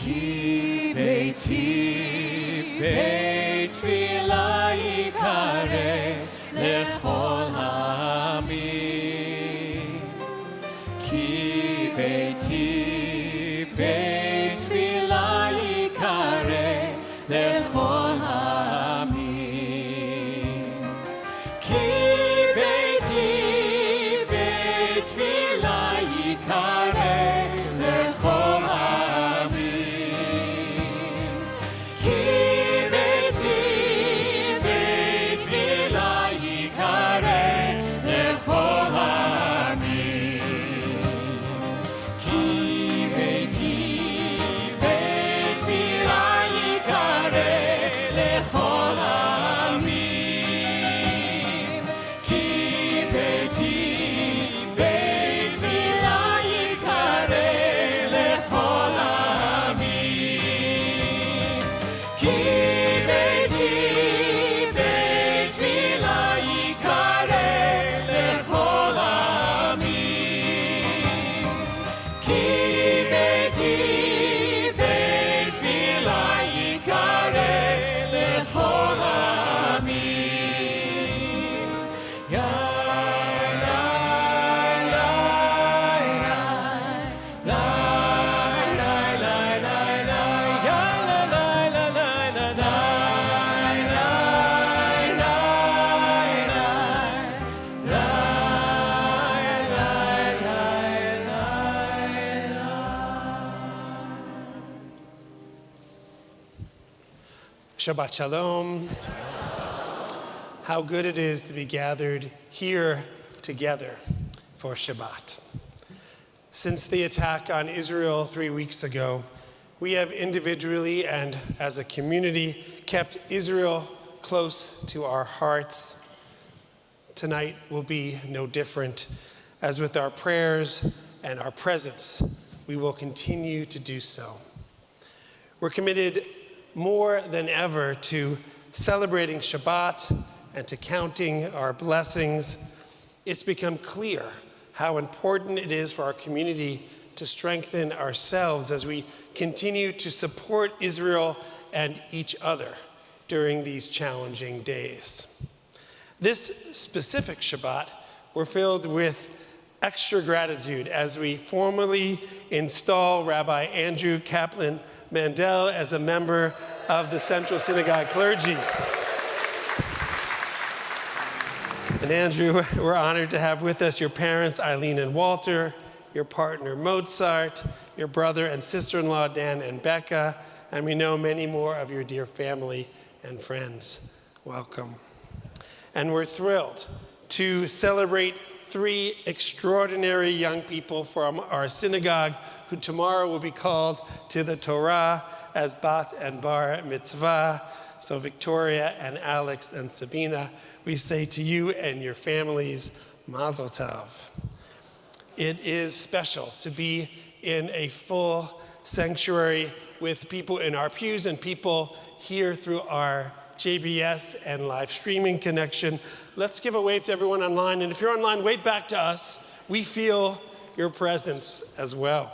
כי ביתי בית תפילה יקרא לכל העמים. כי ביתי בית תפילה יקרא לכל העמים. כי ביתי בית תפילה יקרא לכל העמים. כי ביתי בית תפילה יקרא לכל העמים. כי ביתי בית תפילה יקרא לכל העמים. כי ביתי בית תפילה יקרא לכל העמים. כי ביתי בית תפילה יקרא לכל העמים. כי ביתי בית תפילה יקרא לכל העמים. יא Shabbat Shalom. How good it is to be gathered here together for Shabbat. Since the attack on Israel 3 weeks ago, we have individually and as a community kept Israel close to our hearts. Tonight will be no different, as with our prayers and our presence, we will continue to do so. We're committed more than ever to celebrating Shabbat and to counting our blessings. It's become clear how important it is for our community to strengthen ourselves as we continue to support Israel and each other during these challenging days. This specific Shabbat, we're filled with extra gratitude as we formally install Rabbi Andrew Kaplan Mandel as a member of the Central Synagogue clergy. And Andrew, we're honored to have with us your parents, Eileen and Walter, your partner, Mozart, your brother and sister-in-law, Dan and Becca, and we know many more of your dear family and friends. Welcome. And we're thrilled to celebrate 3 extraordinary young people from our synagogue who tomorrow will be called to the Torah as Bat and Bar Mitzvah. So Victoria and Alex and Sabina, we say to you and your families, Mazel Tov. It is special to be in a full sanctuary with people in our pews and people here through our JBS and live streaming connection. Let's give a wave to everyone online. And if you're online, wave back to us. We feel your presence as well.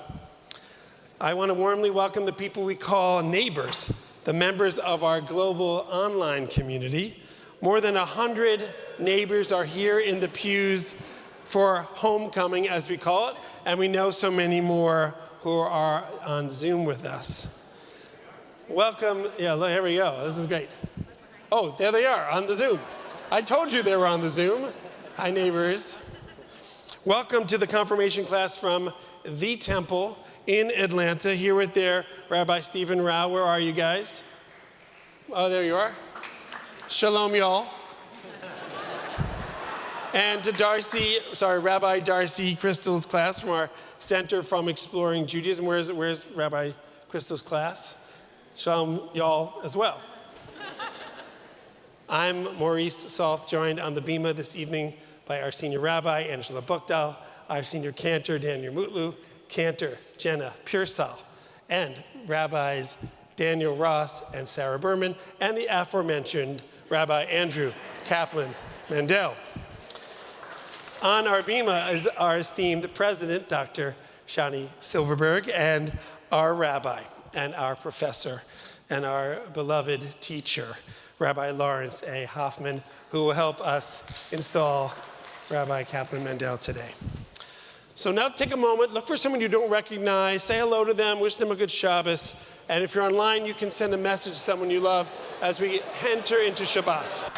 I want to warmly welcome the people we call neighbors, the members of our global online community. More than 100 neighbors are here in the pews for homecoming, as we call it, and we know so many more who are on Zoom with us. Welcome. Yeah, here we go. This is great. Oh, there they are on the Zoom. I told you they were on the Zoom. Hi, neighbors. Welcome to the confirmation class from The Temple in Atlanta, here with their Rabbi Stephen Rao. Where are you guys? Oh, there you are. Shalom, y'all. And to Rabbi Darcy Crystal's class from our Center from Exploring Judaism. Where's Rabbi Crystal's class? Shalom, y'all, as well. I'm Maurice Salth, joined on the Bima this evening by our senior rabbi, Angela Buchdahl, our senior cantor, Daniel Mutlu, cantor, Jenna Pearsall, and rabbis Daniel Ross and Sarah Berman, and the aforementioned Rabbi Andrew Kaplan Mandel. On our Bima is our esteemed president, Dr. Shani Silverberg, and our rabbi, and our professor and our beloved teacher, Rabbi Lawrence A. Hoffman, who will help us install Rabbi Kaplan Mendel today. So now take a moment, look for someone you don't recognize, say hello to them, wish them a good Shabbos, and if you're online, you can send a message to someone you love as we enter into Shabbat.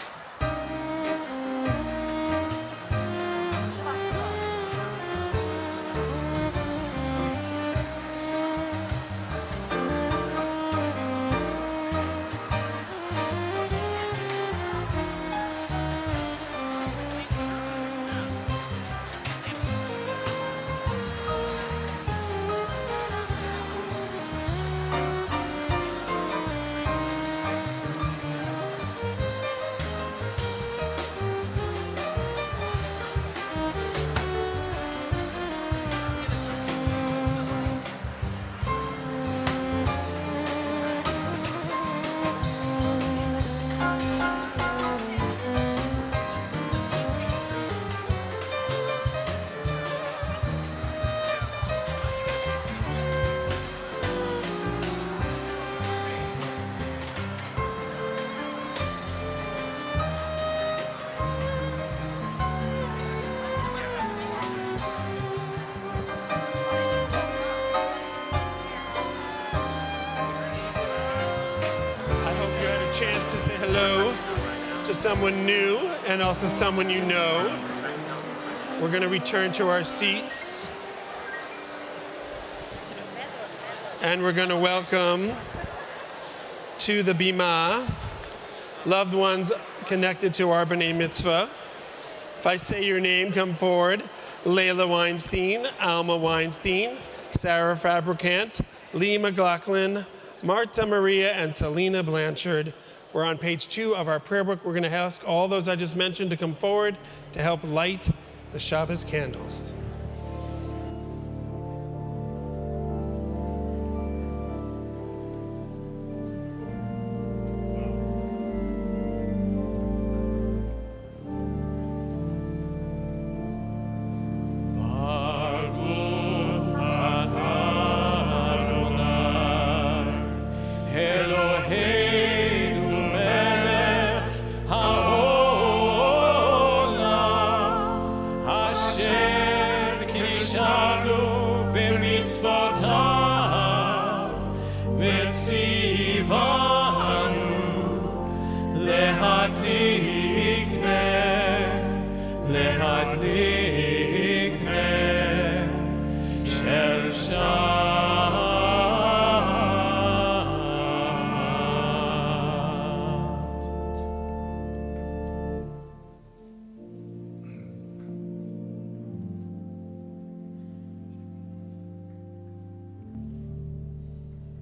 Chance to say hello to someone new and also someone you know. We're going to return to our seats. And we're going to welcome to the Bima loved ones connected to our B'nai Mitzvah. If I say your name, come forward. Layla Weinstein, Alma Weinstein, Sarah Fabricant, Lee McLaughlin, Marta Maria, and Selena Blanchard. We're on page 2 of our prayer book. We're going to ask all those I just mentioned to come forward to help light the Shabbos candles.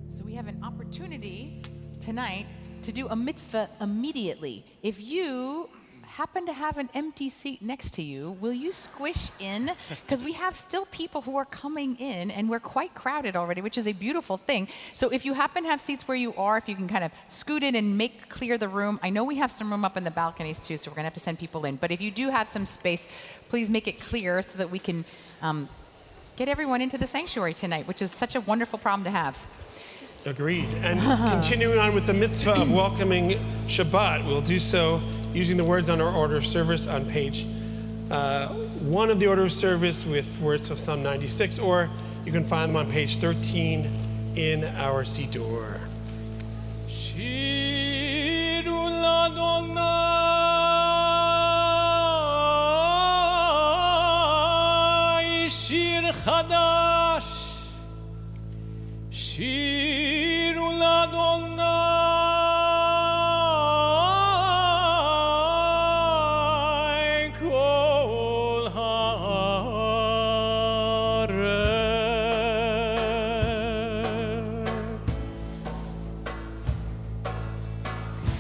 So we have an opportunity tonight to do a mitzvah immediately. If you happen to have an empty seat next to you, will you squish in? Because we have still people who are coming in, and we're quite crowded already, which is a beautiful thing. So if you happen to have seats where you are, if you can kind of scoot in and make clear the room. I know we have some room up in the balconies too, so we're going to have to send people in. But if you do have some space, please make it clear so that we can get everyone into the sanctuary tonight, which is such a wonderful problem to have. Agreed. And continuing on with the mitzvah of welcoming Shabbat, we'll do so using the words on our order of service on page 1 of the order of service with words of Psalm 96, or you can find them on page 13 in our Siddur. Shiru l'Adonai shir chadash, shiru l'Adonai kol haaretz.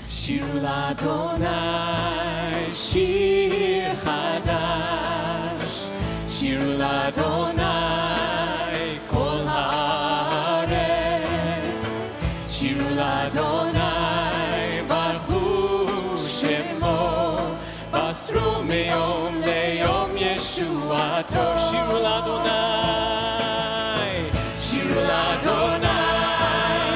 Shiru l'Adonai shir chadash, shiru l'Adonai kol haaretz. Shiru l'Adonai baruchu shemo, basru meyom leyom yeshuato. Shiru l'Adonai, shiru l'Adonai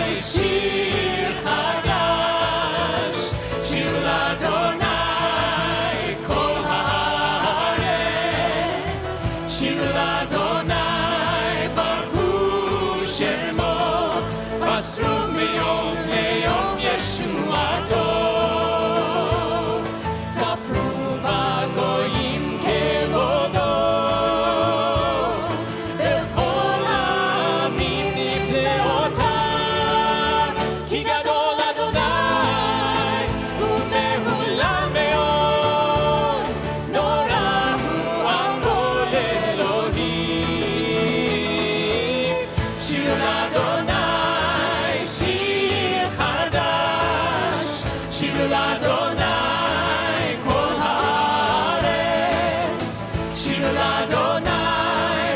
שמו, מסרו מיום ליום ישועתו. ספרו בגויים כבודו, בכל העמים נפלאותיו, כי גדול אדוני ומהולל מאוד, נורא הוא על כל אלוהים. שיר לאדוני שיר חדש, שיר לאדוני כל הארץ, שיר לאדוני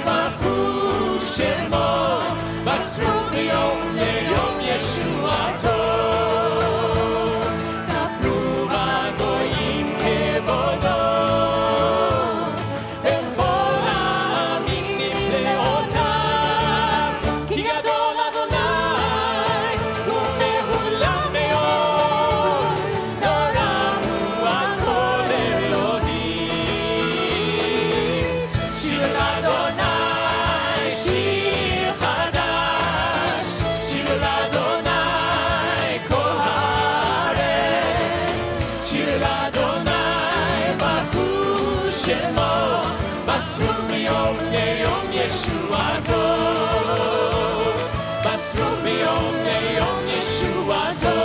ברכו שמו, מסרו מיום ליום ישועתו. ספרו בגויים כבודו, בכל העמים נפלאותיו, כי גדול אדוני ומהולל מאוד, נורא הוא על כל אלוהים. שיר לאדוני שיר חדש, שיר לאדוני כל הארץ, שיר לאדוני ברכו שמו, מסרו מיום ליום ישועתו. מסרו מיום ליום ישועתו,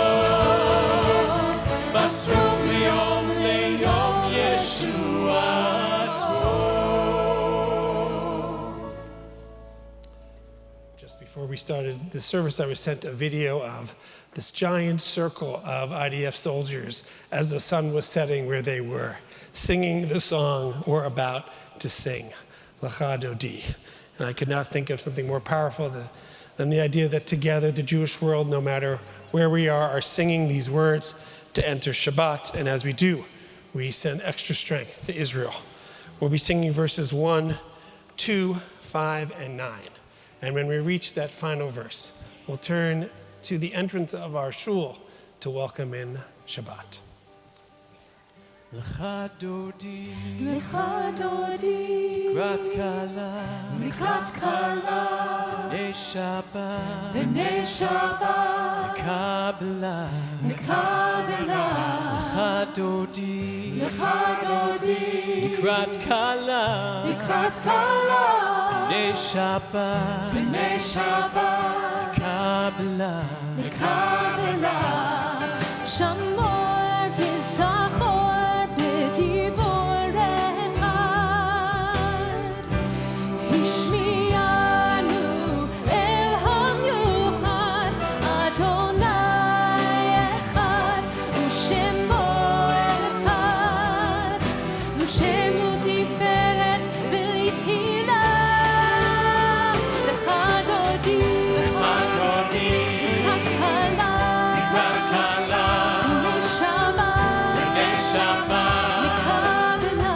מסרו מיום ליום ישועתו. Just before we started the service, I was sent a video of this giant circle of IDF soldiers as the sun was setting where they were, singing the song we're about to sing, Lecha Dodi. And I could not think of something more powerful than the idea that together the Jewish world, no matter where we are singing these words to enter Shabbat. And as we do, we send extra strength to Israel. We'll be singing verses 1, 2, 5, and 9. And when we reach that final verse, we'll turn to the entrance of our shul to welcome in Shabbat. Lecha Dodi, Lecha Dodi, לקראת כלה, לקראת כלה, בני שבת, בני שבת, קבלה, נקבלה. lecha Dodi, Lecha Dodi, לקראת כלה, לקראת כלה, בני שבת, בני שבת, קבלה, נקבלה. שמור וזכור בדיבור אחד, השמיענו אל המיוחד, אדוני אחד ושמו אחד, ושמו תפארת ולתהילה. lecha dodi, lecha Dodi, לקראת כלה, לקראת כלה, בני שבת, בני שבת, נקבלה.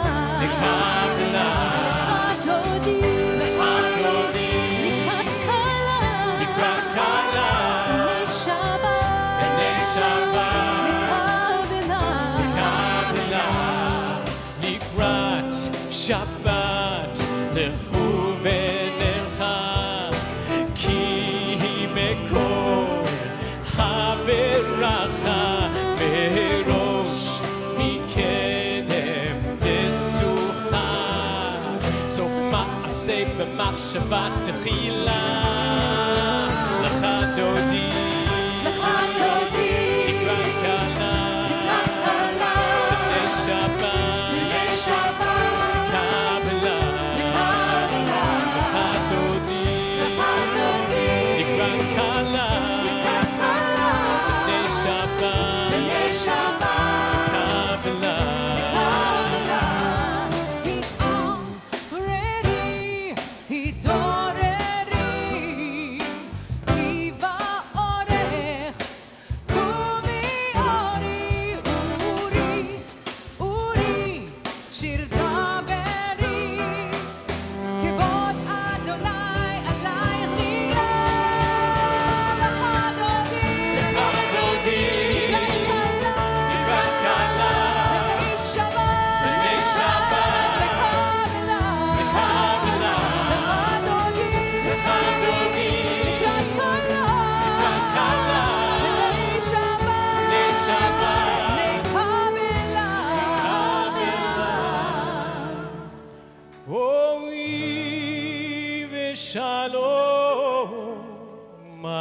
נקבלה, lecha dodi, lecha Dodi, לקראת כלה, לקראת כלה, בני שבת, בני שבת, נקבלה. קבלה, לקראת שבת, לכו ונלכה, כי מקור הברכה מראש מקדם לשוחה, סוף מעשה במחשבה תחילה. lecha Dodi, lecha dodi, לקראת כלה, לקראת כלה, בני שבת, בני שבת, קבלה, נקבלה. lecha Dodi, lecha dodi, לקראת כלה, לקראת כלה, בני שבת, בני שבת, קבלה, נקבלה. התעוררי, התעוררי,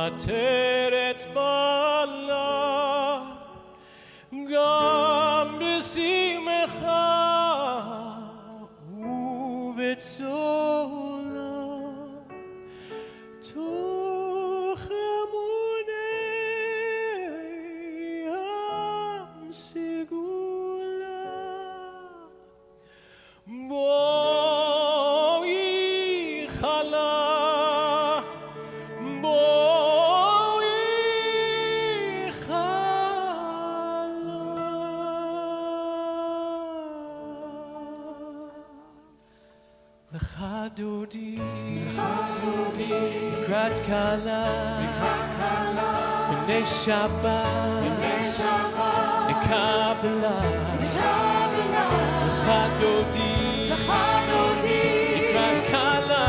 עטרת מעלה, גם בשמחה ובצולה, תוך אמוני המסגולה. בואי חלה, בואי חלה. לך דודי, לקראת כלה, בני שבת, נקבלה. לך דודי, לקראת כלה,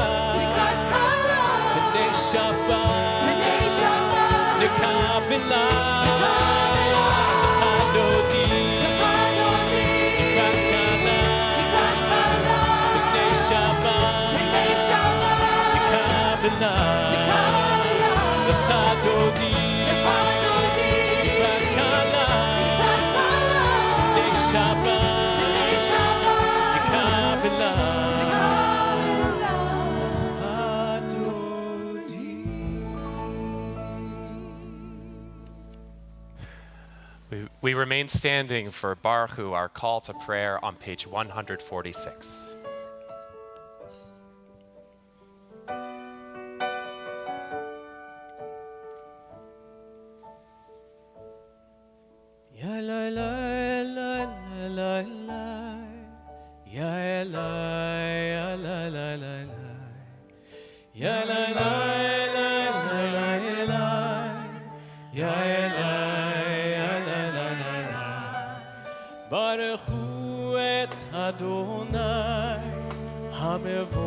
בני שבת, נקבלה. לך דודי, לקראת כלה, בני שבת, נקבלה. לך דודי, לקראת כלה, בני שבת, נקבלה. We remain standing for Baruch Hu, our call to prayer, on page 146. Ya la la la la la, ya la ya la la la la, ya la la la la la, ya la ya la la la. Baruch Hu et Adonai hamevorach,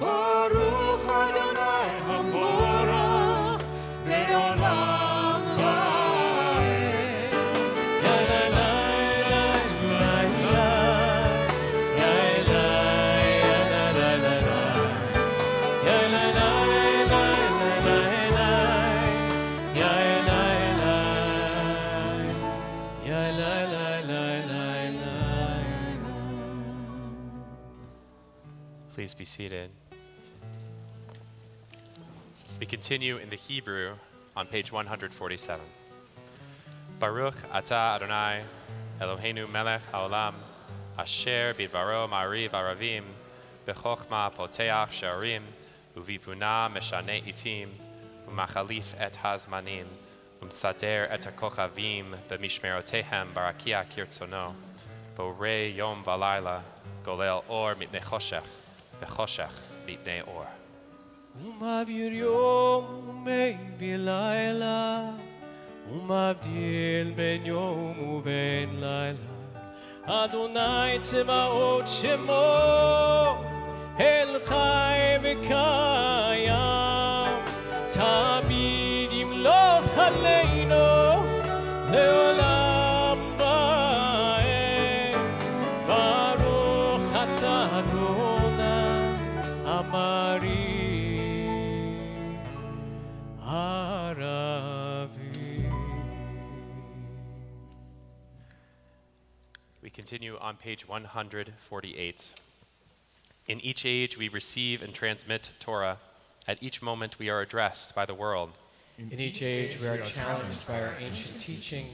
Baruch Adonai hamevorach le'olam va'ed. ya la la la la la, ya la ya la la la la, ya la la la la la la, ya la la ya la la la la la. Please be seated. We continue in the Hebrew on page 147. Baruch atah Adonai Eloheinu melech haolam asher bidvaro ma'ariv aravim bechokma poteach she'arim uvivuna meshane itim umachalif et hazmanim umsader et hakochavim b'mishmerotehem barakia kirtzono borei yom v'layla golel or mitnei choshech v'choshech mitnei or. ומעביר יום ומעביר לילה ומבדיל בין יום ובין לילה אדוני צבאות שמו אל חי וקיים תמיד ימלוך עלינו לעולם ועד ברוך אתה אדוני אמרי We continue on page 148. In each age we receive and transmit Torah. At each moment we are addressed by the world. In each age we are challenged by our ancient teaching.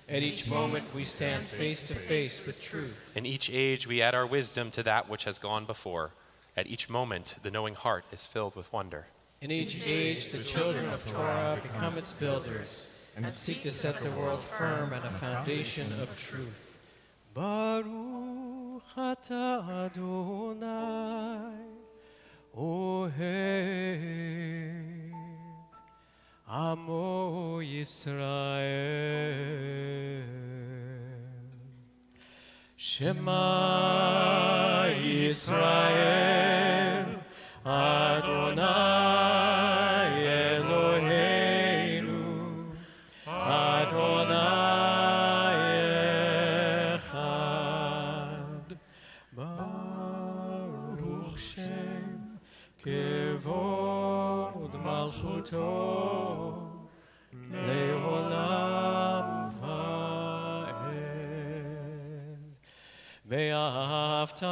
At each moment we stand face to face with truth. In each age we add our wisdom to that which has gone before. At each moment the knowing heart is filled with wonder. In each age the children of Torah become its builders and seek to set the world firm on a foundation of truth. Baruch atah Adonai ohev amo Yisrael Shema Yisrael Adonai Eloheinu Adonai Baruch Shem Kevod ומלכותו לעולם ועד. ואהבת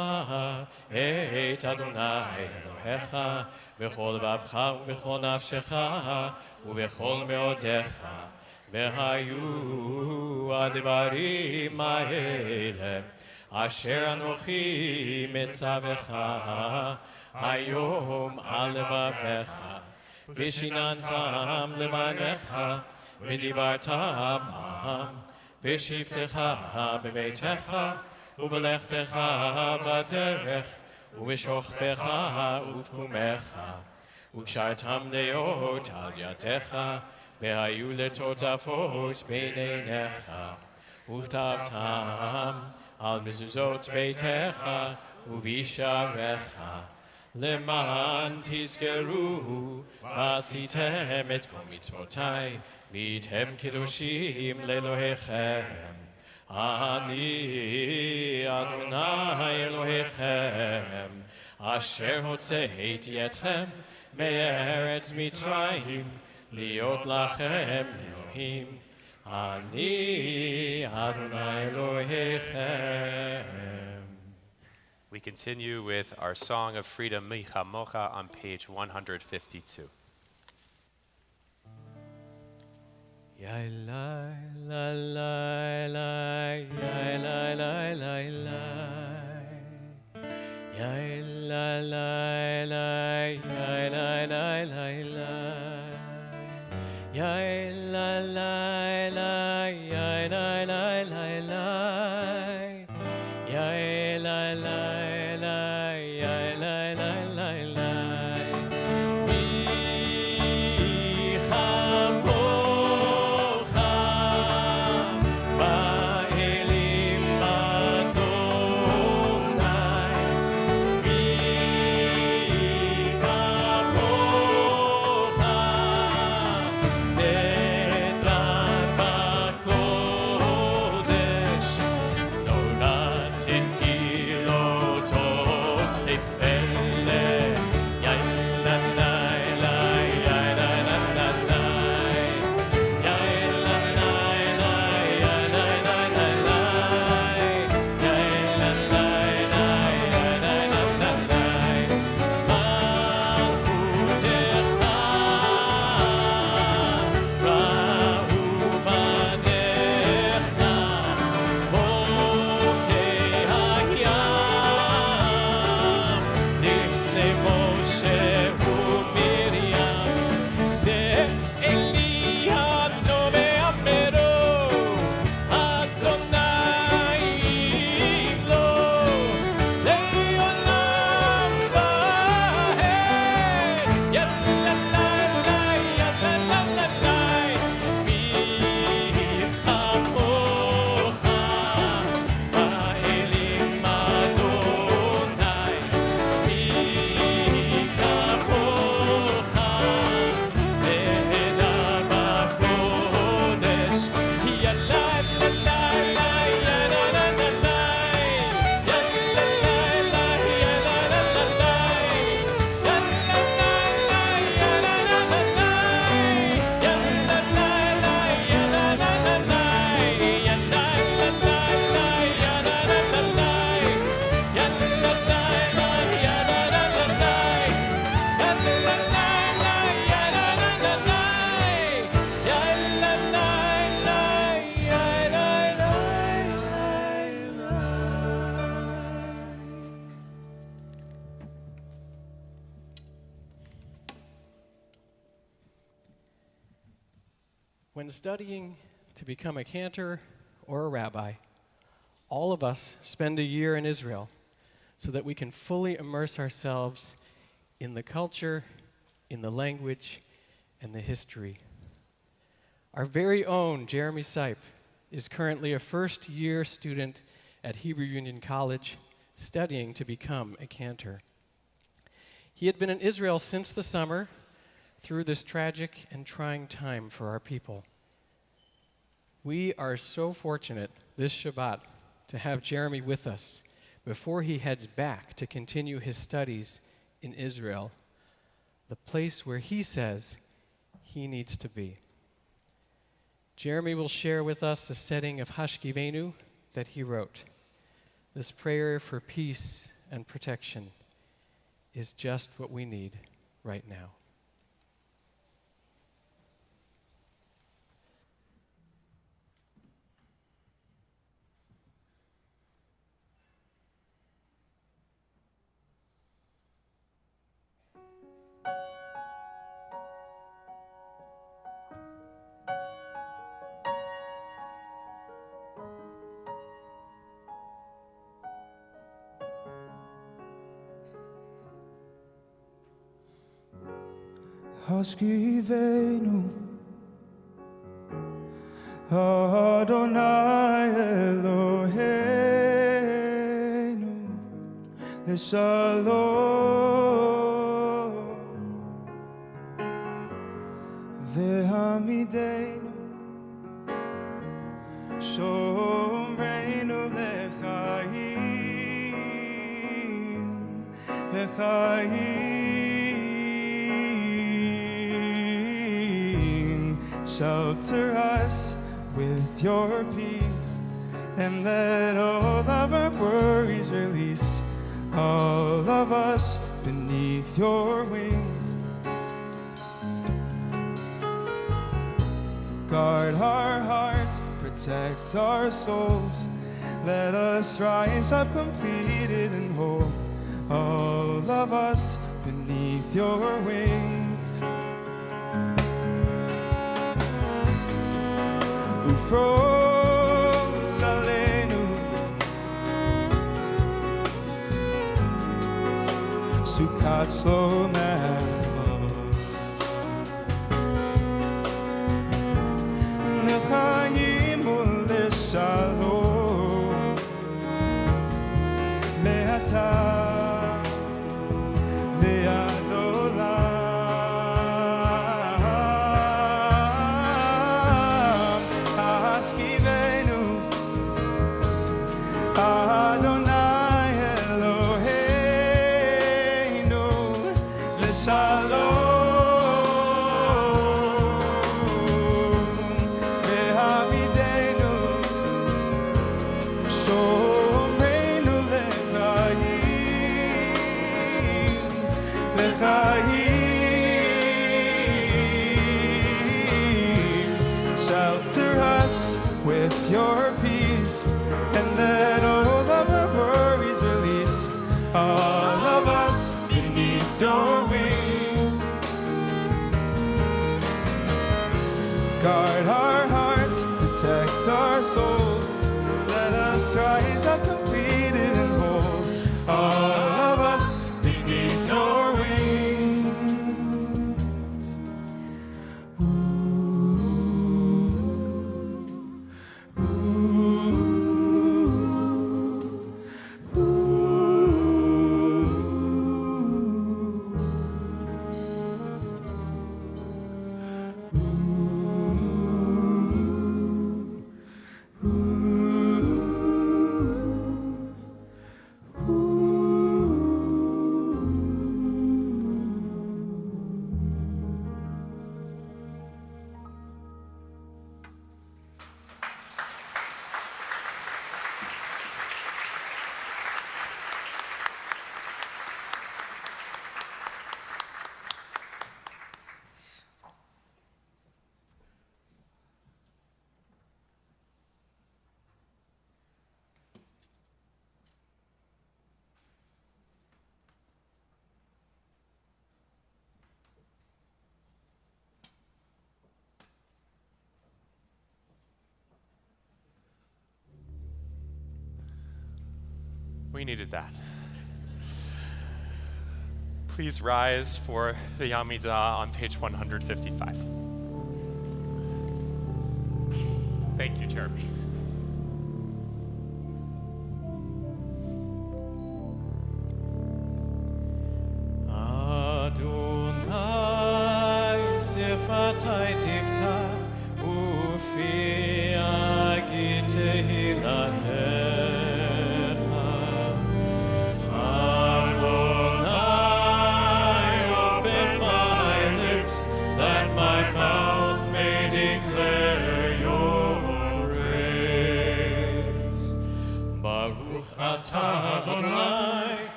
את אדוני אלוהיך בכל לבבך ובכל נפשך ובכל מאודיך, והיו הדברים האלה אשר אנוכי מצווך היום על לבביך, ושיננתם לבניך ודיברת עמם בשבתך בביתך ובלכתך בדרך ובשוכבך ובקומך, וקשרתם דעות על ידיך, והיו לטוטפות בין עיניך, וכתבתם על מזוזות ביתך ובשעריך, למען תזכרו ועשיתם את כל מצוותי, והייתם קדושים לאלוהיכם. אני אדוני אלוהיכם, אשר הוצאתי אתכם מארץ מצרים, להיות לכם אלוהים. אני אדוני אלוהיכם. We continue with our song of freedom, Mi Chamocha, on page 152. Ya la la la la, ya la la la la, ya la la la, ya la la la la, ya la la la, ya la la la la, ya la la la, ya la la la la. When studying to become a cantor or a rabbi, all of us spend a year in Israel so that we can fully immerse ourselves in the culture, in the language, and the history. Our very own Jeremy Sipe is currently a first-year student at Hebrew Union College, studying to become a cantor. He had been in Israel since the summer through this tragic and trying time for our people. We are so fortunate this Shabbat to have Jeremy with us before he heads back to continue his studies in Israel, the place where he says he needs to be. Jeremy will share with us a setting of Hashkivenu that he wrote. This prayer for peace and protection is just what we need right now. Hashkivenu Adonai Eloheinu Leshalom Vehamidenu Shomreinu Lechaim Shelter us with your peace, and let all of our worries release. All of us beneath your wings. Guard our hearts, protect our souls. Let us rise up completed and whole. All of us beneath your wings. Ufros Aleinu Sukkot Shlomecha L'chaim u'leshalom Me'ata ve'ad olam Hashkivenu Adonai Eloheinu Leshalom Vehamidenu Shomreinu Lechaim Shelter us with your peace, and let all of our worries release. All of us beneath your wings. Guard our hearts, protect our souls. Let us rise up completed and whole. All of us beneath your wings. We needed that. Please rise for the Amidah on page 155. Thank you, Jeremy. Adonai Sifatai Tiftach Ufi Agitehilatecha Adonai, open my lips, that my mouth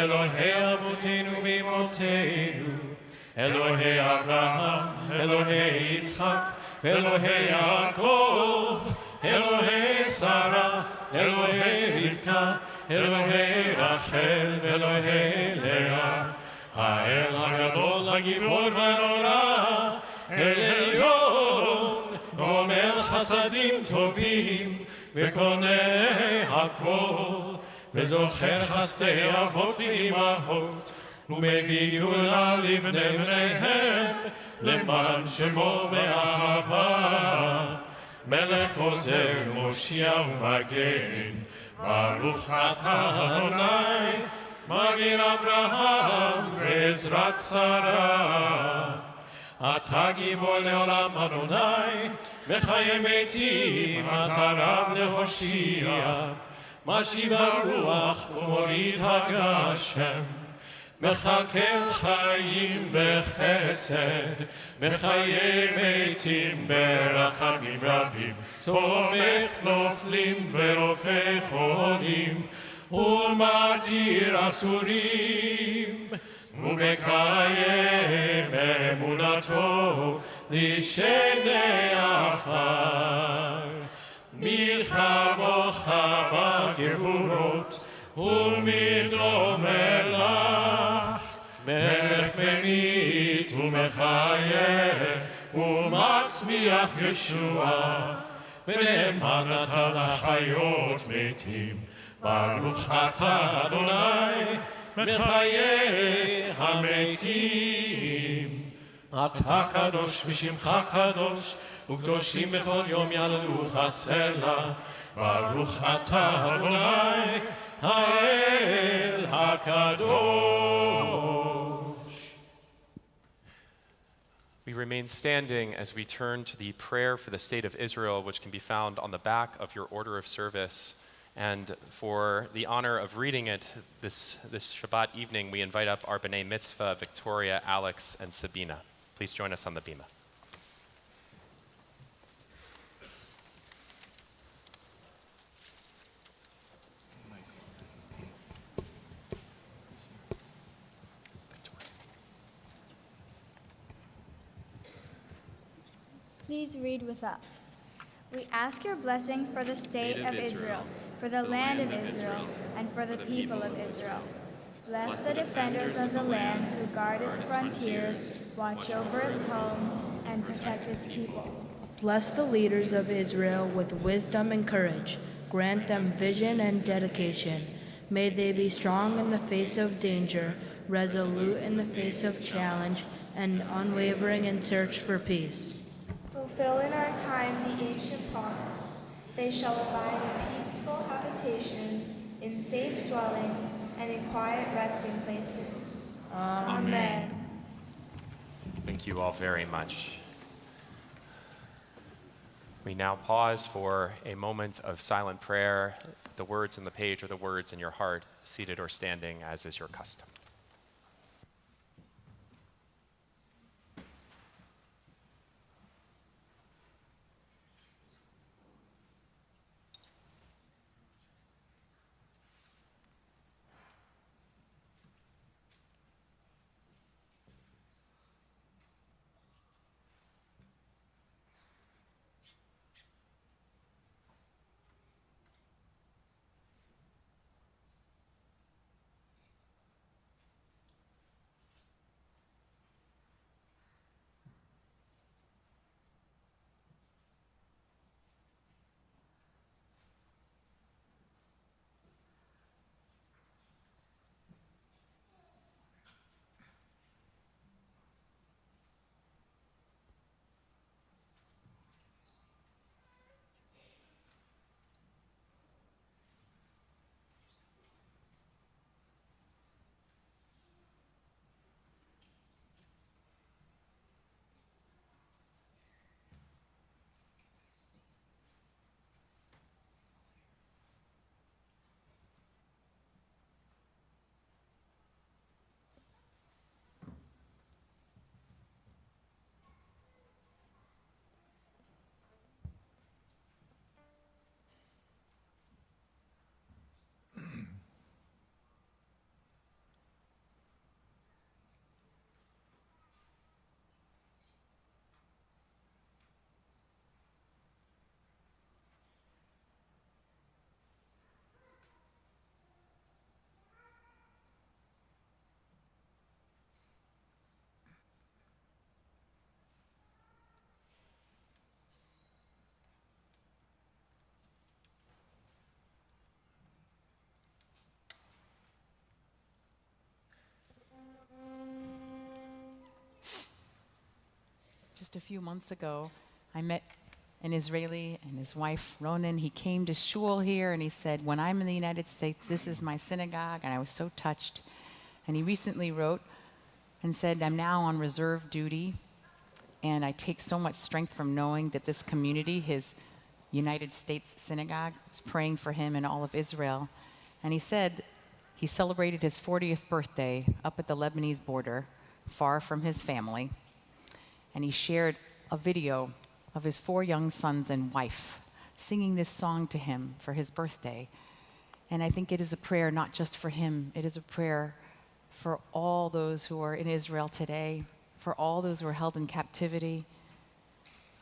אלוהי אבותינו ואמותינו, אלוהי אברהם, אלוהי יצחק, ואלוהי יעקב, אלוהי שרה, אלוהי רבקה, אלוהי רחל, ואלוהי לאה, האל הגדול, הגיבור והנורא, אל עליון, גומל חסדים טובים, וקונה הכל, וזוכר חסדי אבות ואמהות, ומביא גאולה לבני בניהם, למען שמו באהבה. מלך עוזר, מושיע ומגן, ברוך אתה אדוני, מגן אברהם ועזרת שרה. אתה גיבור לעולם אדוני, וחיי מתים, אתה רב להושיע. משיב הרוח ומוריד הגשם, מחכה חיים בחסד, בחיי מתים ברחמים רבים, צומח נופלים ורופא חולים, ומדיר אסורים, ומקיים אמונתו לשני עפר. מי כמוך בגבורות, ומי דומה לך, מלך ממית ומחיה, ומצמיח ישועה, ונאמן אתה לחיות מתים, ברוך אתה אדוני, מחיי המתים. אתה קדוש ושמך קדוש, וקדושים בכל יום יעללוך סלע, ברוך אתה אדוני, האל הקדוש. We remain standing as we turn to the prayer for the state of Israel, which can be found on the back of your order of service. And for the honor of reading it this Shabbat evening, we invite up our B'nai Mitzvah, Victoria, Alex, and Sabina. Please join us on the bima. Please read with us. We ask your blessing for the state of Israel, for the land of Israel, and for the people of Israel. Bless the defenders of the land who guard its frontiers, watch over its homes, and protect its people. Bless the leaders of Israel with wisdom and courage. Grant them vision and dedication. May they be strong in the face of danger, resolute in the face of challenge, and unwavering in search for peace. Fulfill in our time the ancient promise. They shall abide in peaceful habitations, in safe dwellings, and in quiet resting places. Amen. Thank you all very much. We now pause for a moment of silent prayer. The words on the page are the words in your heart, seated or standing, as is your custom. just a few months ago, I met an Israeli and his wife, Ronan. He came to shul here and he said, when I'm in the United States, this is my synagogue. And I was so touched. And he recently wrote and said, I'm now on reserve duty. And I take so much strength from knowing that this community, his United States synagogue, is praying for him and all of Israel. And he said he celebrated his 40th birthday up at the Lebanese border, far from his family. And he shared a video of his 4 young sons and wife singing this song to him for his birthday. And I think it is a prayer not just for him, it is a prayer for all those who are in Israel today, for all those who are held in captivity.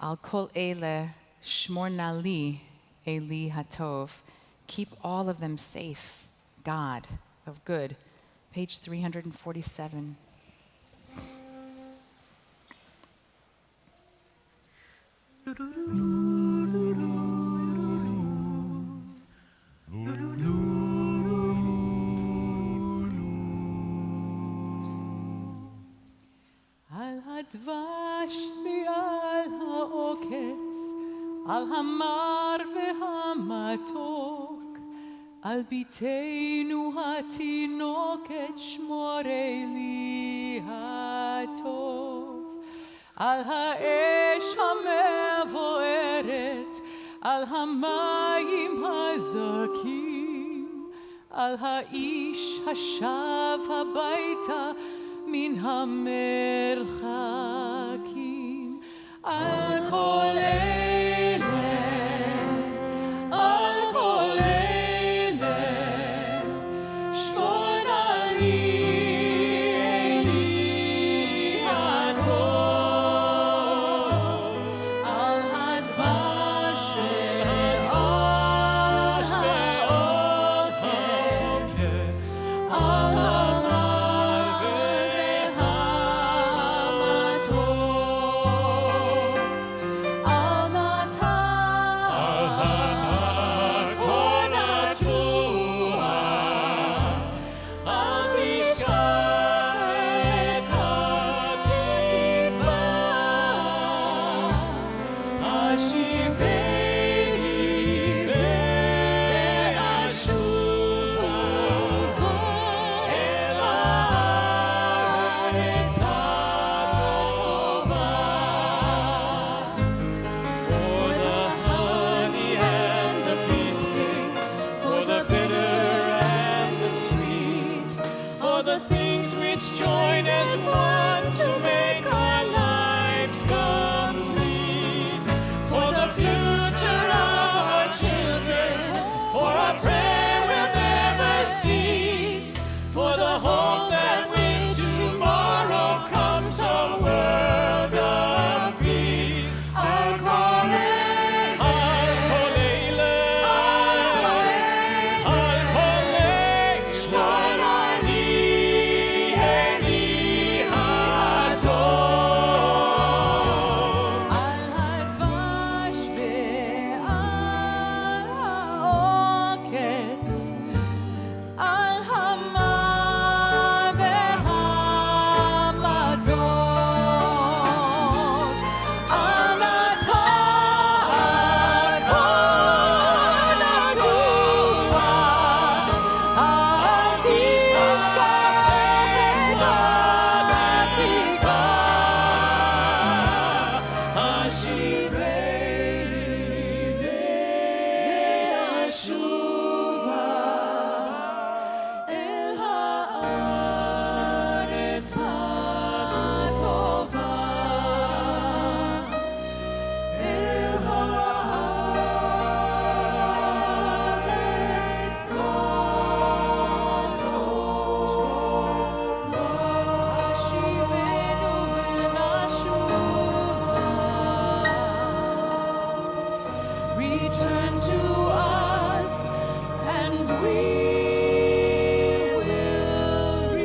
Al kol ele shmor na li eli hatov. Keep all of them safe, God of good. Page 347. על הדבש ועל העוקץ, על המר והמתוק, על ביתנו התינוקת שמורי לי הטוב, על האש המבוערת, על המים הזכים, על האיש השב הביתה מן המרחקים, על כל אלה, על כל אלה, שמור נא לי אלי הטוב, על הדבש ועל העוקץ, על join as one to make our lives complete, for the future of our children, for our prayer will never cease, for the hope that with tomorrow comes a world of peace. Al kol return to us, and we will return.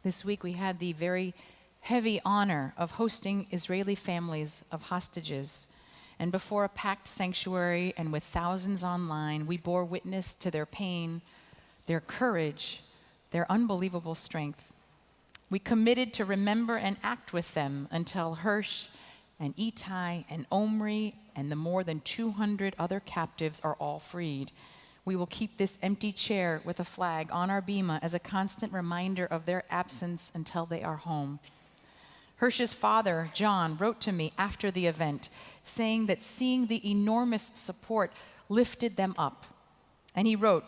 This week we had the very heavy honor of hosting Israeli families of hostages. And before a packed sanctuary and with thousands online, we bore witness to their pain, their courage, their unbelievable strength. We committed to remember and act with them until Hirsch and Itai and Omri and the more than 200 other captives are all freed. We will keep this empty chair with a flag on our bima as a constant reminder of their absence until they are home. Hirsch's father, John, wrote to me after the event, saying that seeing the enormous support lifted them up. And he wrote,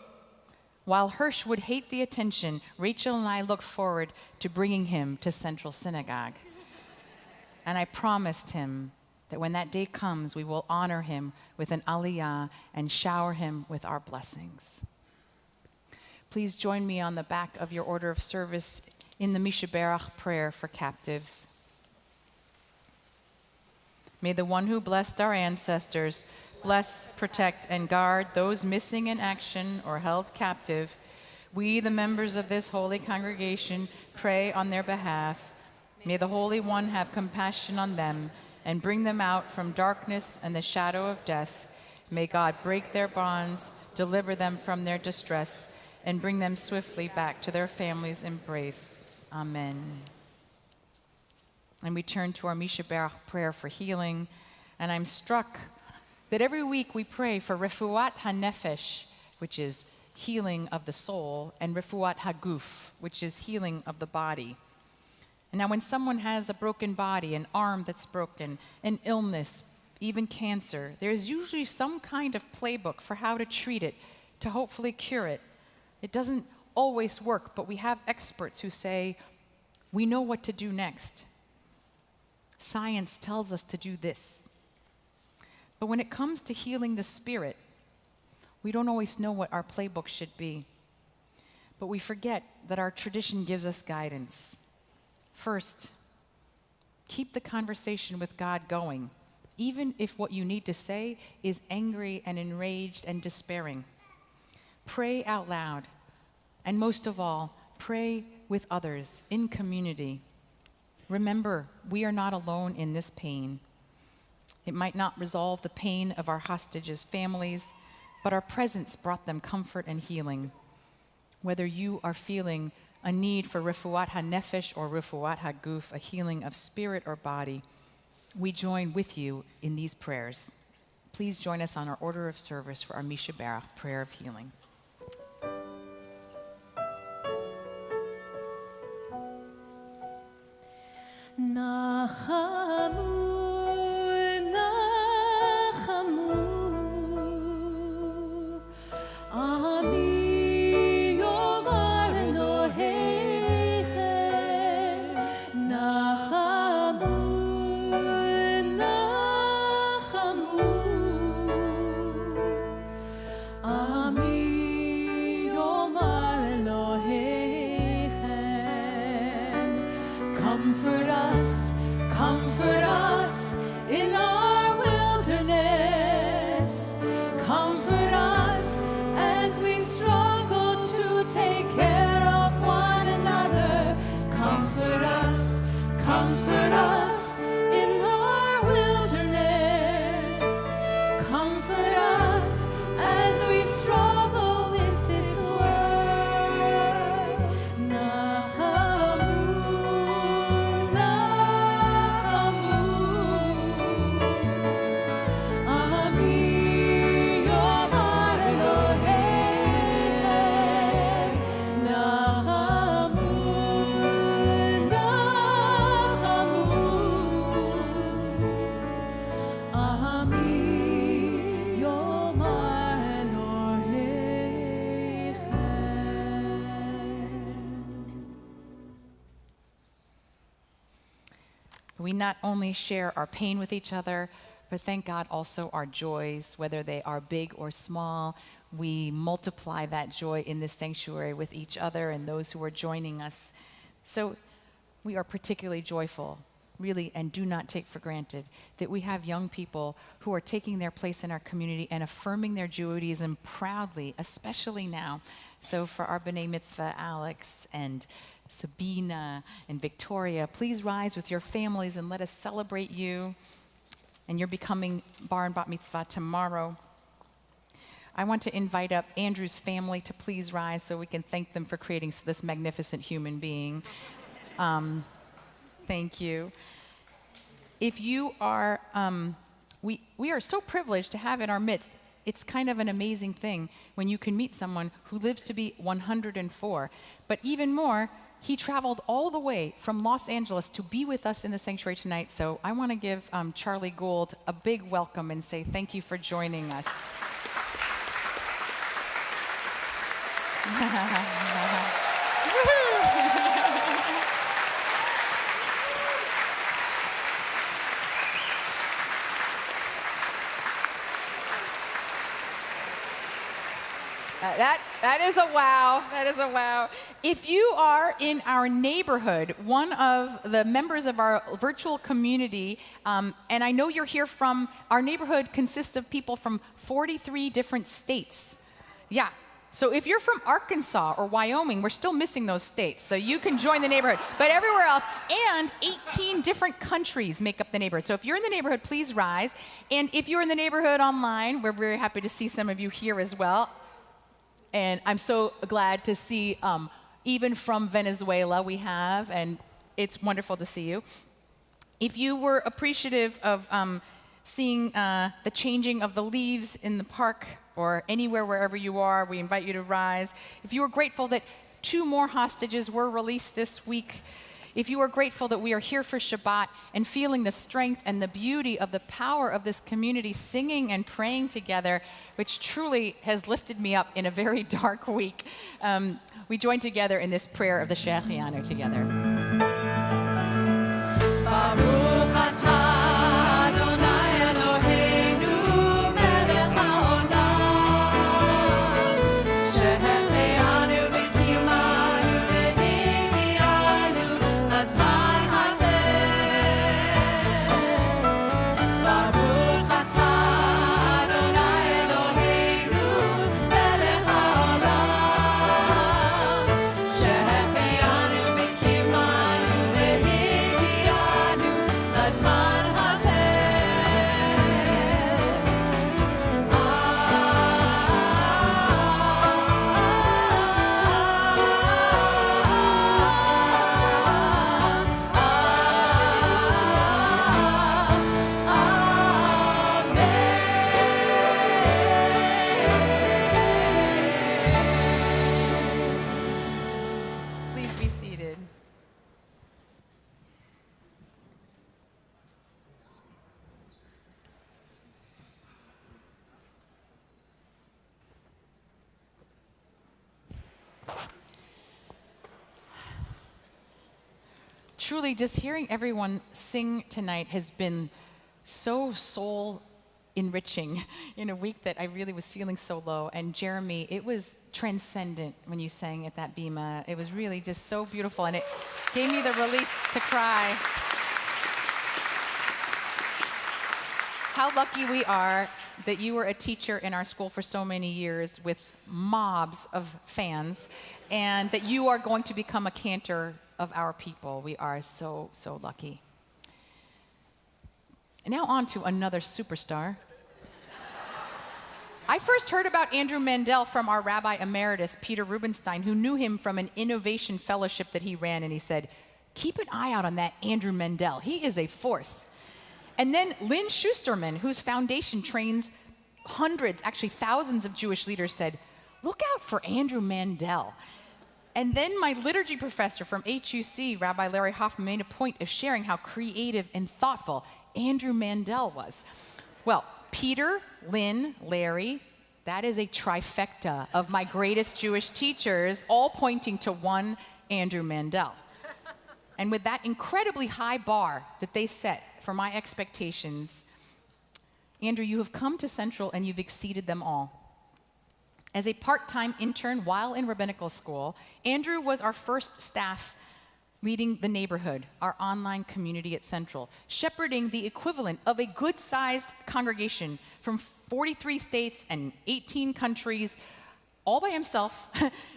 "While Hirsch would hate the attention, Rachel and I look forward to bringing him to Central Synagogue. And I promised him that when that day comes, we will honor him with an aliyah and shower him with our blessings." Please join me on the back of your order of service in the Mishaberach prayer for captives. May the one who blessed our ancestors bless, protect, and guard those missing in action or held captive. We, the members of this holy congregation, pray on their behalf. May the Holy One have compassion on them and bring them out from darkness and the shadow of death. May God break their bonds, deliver them from their distress, and bring them swiftly back to their families' embrace. Amen. And we turn to our Mishaberach prayer for healing. And I'm struck that every week we pray for Refuat HaNefesh, which is healing of the soul, and Refuat HaGuf, which is healing of the body. And now when someone has a broken body, an arm that's broken, an illness, even cancer, there's usually some kind of playbook for how to treat it, to hopefully cure it. It doesn't always work, but we have experts who say, we know what to do next. Science tells us to do this. But when it comes to healing the spirit, we don't always know what our playbook should be. But we forget that our tradition gives us guidance. First, keep the conversation with God going, even if what you need to say is angry and enraged and despairing. Pray out loud, and most of all, pray with others in community. Remember, we are not alone in this pain. It might not resolve the pain of our hostages' families, but our presence brought them comfort and healing. Whether you are feeling a need for Refuat HaNefesh or Refuat HaGuf, a healing of spirit or body, we join with you in these prayers. Please join us on our order of service for our Mishaberach prayer of healing. Comfort us in our wilderness. Comfort us as we struggle to take care of one another. Comfort us in our wilderness. Comfort us as we struggle with this world. We not only share our pain with each other, but thank God also our joys, whether they are big or small. We multiply that joy in this sanctuary with each other and those who are joining us. So we are particularly joyful, really, and do not take for granted that we have young people who are taking their place in our community and affirming their Judaism proudly, especially now. So for our B'nai Mitzvah, Alex and Sabina and Victoria, please rise with your families and let us celebrate you. And you're becoming bar and bat mitzvah tomorrow. I want to invite up Andrew's family to please rise so we can thank them for creating this magnificent human being. Thank you. If you are, we are so privileged to have in our midst, it's kind of an amazing thing when you can meet someone who lives to be 104. But even more, he traveled all the way from Los Angeles to be with us in the sanctuary tonight. So I want to give Charlie Gould a big welcome and say thank you for joining us. That is a wow. That is a wow. If you are in our neighborhood, one of the members of our virtual community, and I know you're here from, our neighborhood consists of people from 43 different states. Yeah. So if you're from Arkansas or Wyoming, we're still missing those states. So you can join the neighborhood. But everywhere else, and 18 different countries make up the neighborhood. So if you're in the neighborhood, please rise. And if you're in the neighborhood online, we're very happy to see some of you here as well. And I'm so glad to see, even from Venezuela we have, and it's wonderful to see you. If you were appreciative of seeing the changing of the leaves in the park or anywhere, wherever you are, we invite you to rise. If you were grateful that 2 more hostages were released this week, if you are grateful that we are here for Shabbat and feeling the strength and the beauty of the power of this community singing and praying together, which truly has lifted me up in a very dark week, we join together in this prayer of the Shechianu together. Baruch atah Adonai Eloheinu melech haolam, shehechianu v'kimanu v'hikianu lazman hazeh. Baruch atah Adonai Eloheinu melech haolam, shehechianu v'kimanu v'hikianu lazman hazeh. Please be seated. Truly, just hearing everyone sing tonight has been so soul enriching in a week that I really was feeling so low. And Jeremy, it was transcendent when you sang at that bima. It was really just so beautiful, and it gave me the release to cry. How lucky we are that you were a teacher in our school for so many years with mobs of fans, and that you are going to become a cantor of our people. We are so, so lucky. And now on to another superstar. I first heard about Andrew Mandel from our Rabbi Emeritus, Peter Rubenstein, who knew him from an innovation fellowship that he ran, and he said, keep an eye out on that Andrew Mandel. He is a force. And then Lynn Schusterman, whose foundation trains hundreds, actually thousands of Jewish leaders, said, look out for Andrew Mandel. And then my liturgy professor from HUC, Rabbi Larry Hoffman, made a point of sharing how creative and thoughtful Andrew Mandel was. Well, Peter, Lynn, Larry, that is a trifecta of my greatest Jewish teachers, all pointing to one Andrew Mandel. And with that incredibly high bar that they set for my expectations, Andrew, you have come to Central and you've exceeded them all. As a part-time intern while in rabbinical school, Andrew was our first staff leading the neighborhood, our online community at Central, shepherding the equivalent of a good-sized congregation from 43 states and 18 countries all by himself,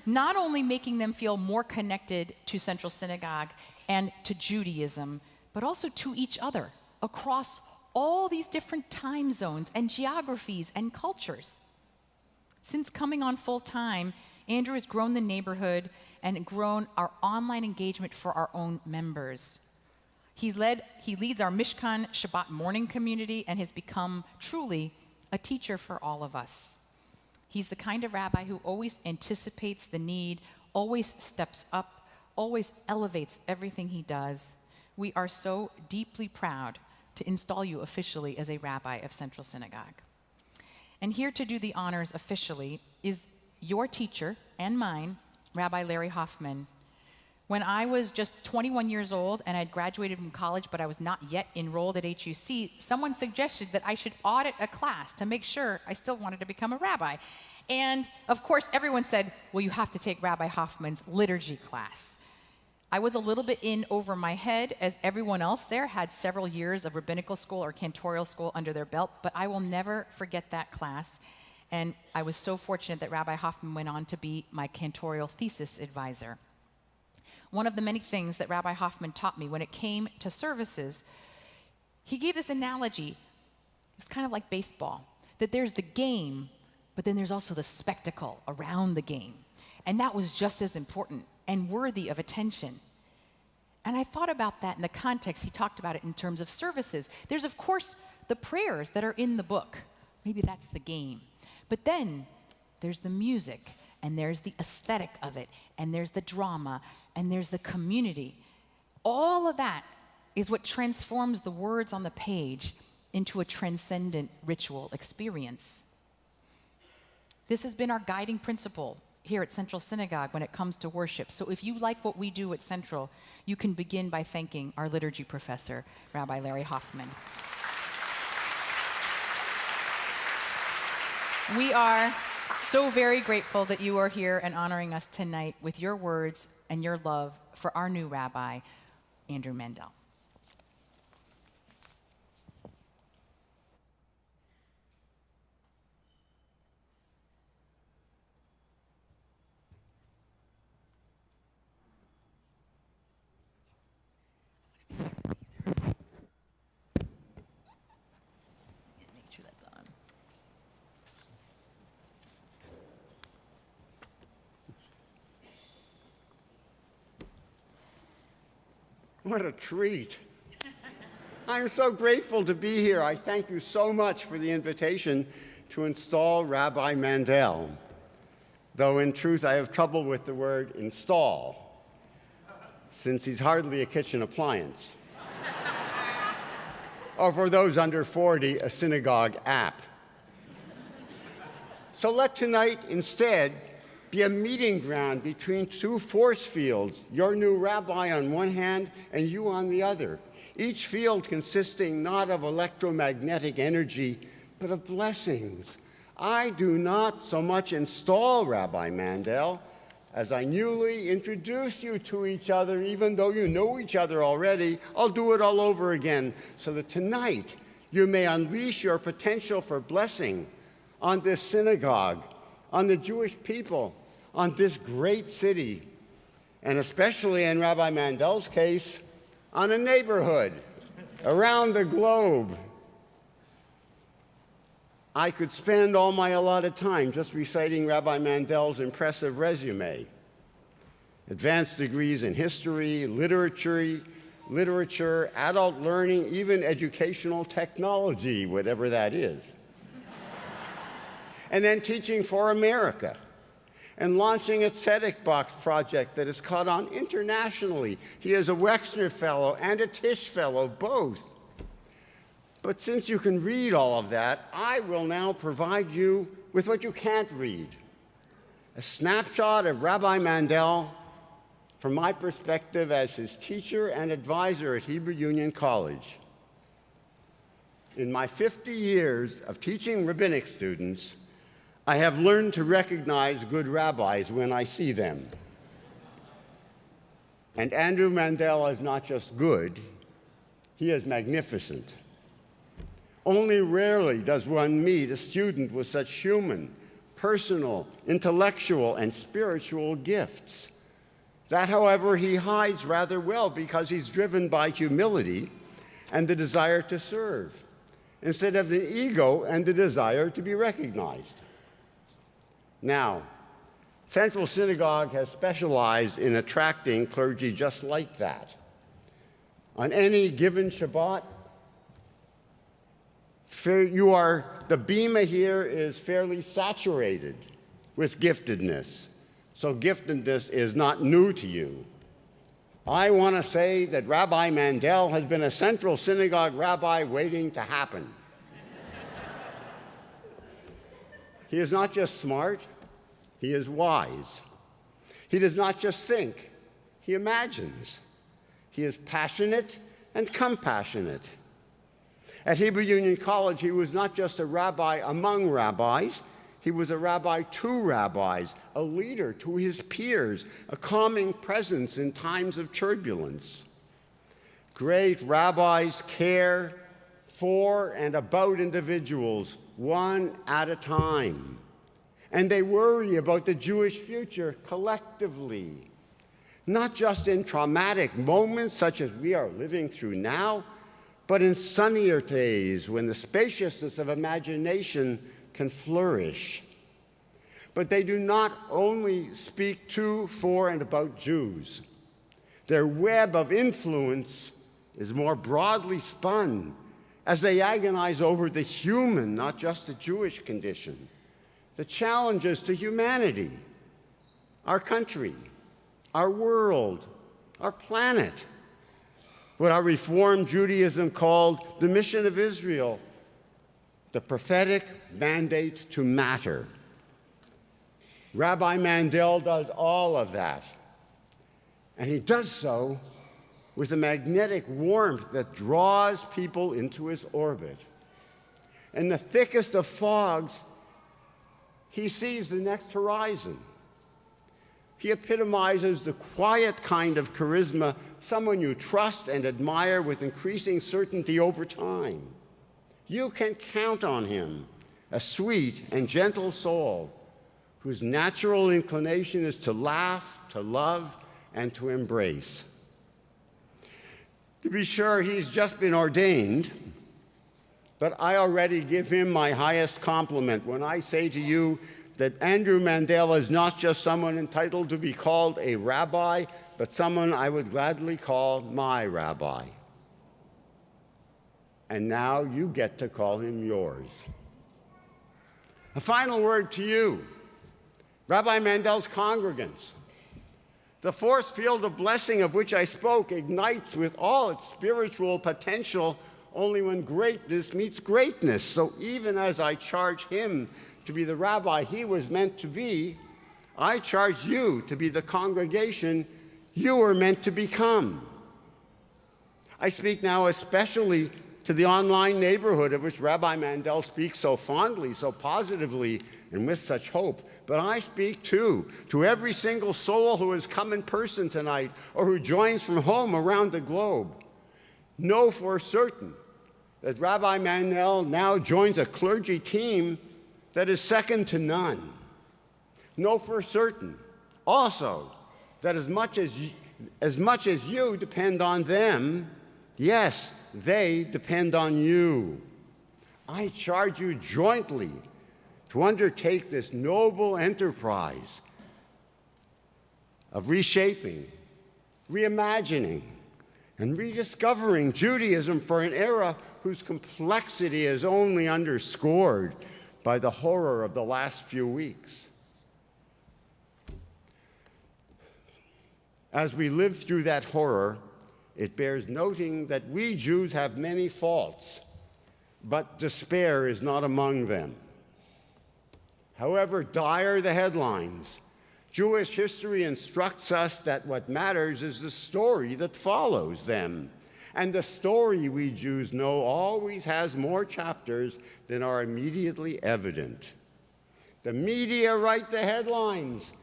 not only making them feel more connected to Central Synagogue and to Judaism, but also to each other across all these different time zones and geographies and cultures. Since coming on full time, Andrew has grown the neighborhood and grown our online engagement for our own members. He leads our Mishkan Shabbat morning community and has become truly a teacher for all of us. He's the kind of rabbi who always anticipates the need, always steps up, always elevates everything he does. We are so deeply proud to install you officially as a rabbi of Central Synagogue. And here to do the honors officially is your teacher and mine, Rabbi Larry Hoffman. When I was just 21 years old and I'd graduated from college, but I was not yet enrolled at HUC, someone suggested that I should audit a class to make sure I still wanted to become a rabbi. And of course, everyone said, well, you have to take Rabbi Hoffman's liturgy class. I was a little bit in over my head, as everyone else there had several years of rabbinical school or cantorial school under their belt, but I will never forget that class. And I was so fortunate that Rabbi Hoffman went on to be my cantorial thesis advisor. One of the many things that Rabbi Hoffman taught me when it came to services, he gave this analogy. It was kind of like baseball, that there's the game, but then there's also the spectacle around the game. And that was just as important and worthy of attention. And I thought about that in the context. He talked about it in terms of services. There's, of course, the prayers that are in the book. Maybe that's the game. But then there's the music, and there's the aesthetic of it, and there's the drama, and there's the community. All of that is what transforms the words on the page into a transcendent ritual experience. This has been our guiding principle here at Central Synagogue when it comes to worship. So if you like what we do at Central, you can begin by thanking our liturgy professor, Rabbi Larry Hoffman. We are so very grateful that you are here and honoring us tonight with your words and your love for our new rabbi, Andrew Mandel. Make sure that's on. What a treat. I'm so grateful to be here. I thank you so much for the invitation to install Rabbi Mandel, though in truth I have trouble with the word install, since he's hardly a kitchen appliance. Or for those under 40, a synagogue app. So let tonight instead be a meeting ground between two force fields, your new rabbi on one hand and you on the other, each field consisting not of electromagnetic energy, but of blessings. I do not so much install Rabbi Mandel as I newly introduce you to each other, even though you know each other already. I'll do it all over again so that tonight you may unleash your potential for blessing on this synagogue, on the Jewish people, on this great city, and especially in Rabbi Mandel's case, on a neighborhood around the globe. I could spend all my allotted time just reciting Rabbi Mandel's impressive resume. Advanced degrees in history, literature, adult learning, even educational technology, whatever that is. And then teaching for America, and launching a Tzedek Box project that has caught on internationally. He is a Wexner Fellow and a Tisch Fellow, both. But since you can read all of that, I will now provide you with what you can't read, a snapshot of Rabbi Mandel from my perspective as his teacher and advisor at Hebrew Union College. In my 50 years of teaching rabbinic students, I have learned to recognize good rabbis when I see them. And Andrew Mandel is not just good, he is magnificent. Only rarely does one meet a student with such human, personal, intellectual, and spiritual gifts. That, however, he hides rather well because he's driven by humility and the desire to serve, instead of the ego and the desire to be recognized. Now, Central Synagogue has specialized in attracting clergy just like that. On any given Shabbat, the bima here is fairly saturated with giftedness. So giftedness is not new to you. I want to say that Rabbi Mandel has been a Central Synagogue rabbi waiting to happen. He is not just smart, he is wise. He does not just think, he imagines. He is passionate and compassionate. At Hebrew Union College, he was not just a rabbi among rabbis, he was a rabbi to rabbis, a leader to his peers, a calming presence in times of turbulence. Great rabbis care for and about individuals one at a time. And they worry about the Jewish future collectively, not just in traumatic moments such as we are living through now, but in sunnier days when the spaciousness of imagination can flourish. But they do not only speak to, for, and about Jews. Their web of influence is more broadly spun as they agonize over the human, not just the Jewish condition, the challenges to humanity, our country, our world, our planet. What our Reformed Judaism called the mission of Israel, the prophetic mandate to matter. Rabbi Mandel does all of that, and he does so with a magnetic warmth that draws people into his orbit. In the thickest of fogs, he sees the next horizon. He epitomizes the quiet kind of charisma, someone you trust and admire with increasing certainty over time. You can count on him, a sweet and gentle soul whose natural inclination is to laugh, to love, and to embrace. To be sure, he's just been ordained, but I already give him my highest compliment when I say to you that Andrew Mandel is not just someone entitled to be called a rabbi, but someone I would gladly call my rabbi. And now you get to call him yours. A final word to you, Rabbi Mandel's congregants. The force field of blessing of which I spoke ignites with all its spiritual potential only when greatness meets greatness. So even as I charge him to be the rabbi he was meant to be, I charge you to be the congregation you were meant to become. I speak now especially to the online neighborhood of which Rabbi Mandel speaks so fondly, so positively, and with such hope. But I speak too to every single soul who has come in person tonight or who joins from home around the globe. Know for certain that Rabbi Mandel now joins a clergy team that is second to none. Know for certain also that as much as you depend on them, yes, they depend on you. I charge you jointly to undertake this noble enterprise of reshaping, reimagining, and rediscovering Judaism for an era whose complexity is only underscored by the horror of the last few weeks. As we live through that horror, it bears noting that we Jews have many faults, but despair is not among them. However dire the headlines, Jewish history instructs us that what matters is the story that follows them. And the story we Jews know always has more chapters than are immediately evident. The media write the headlines,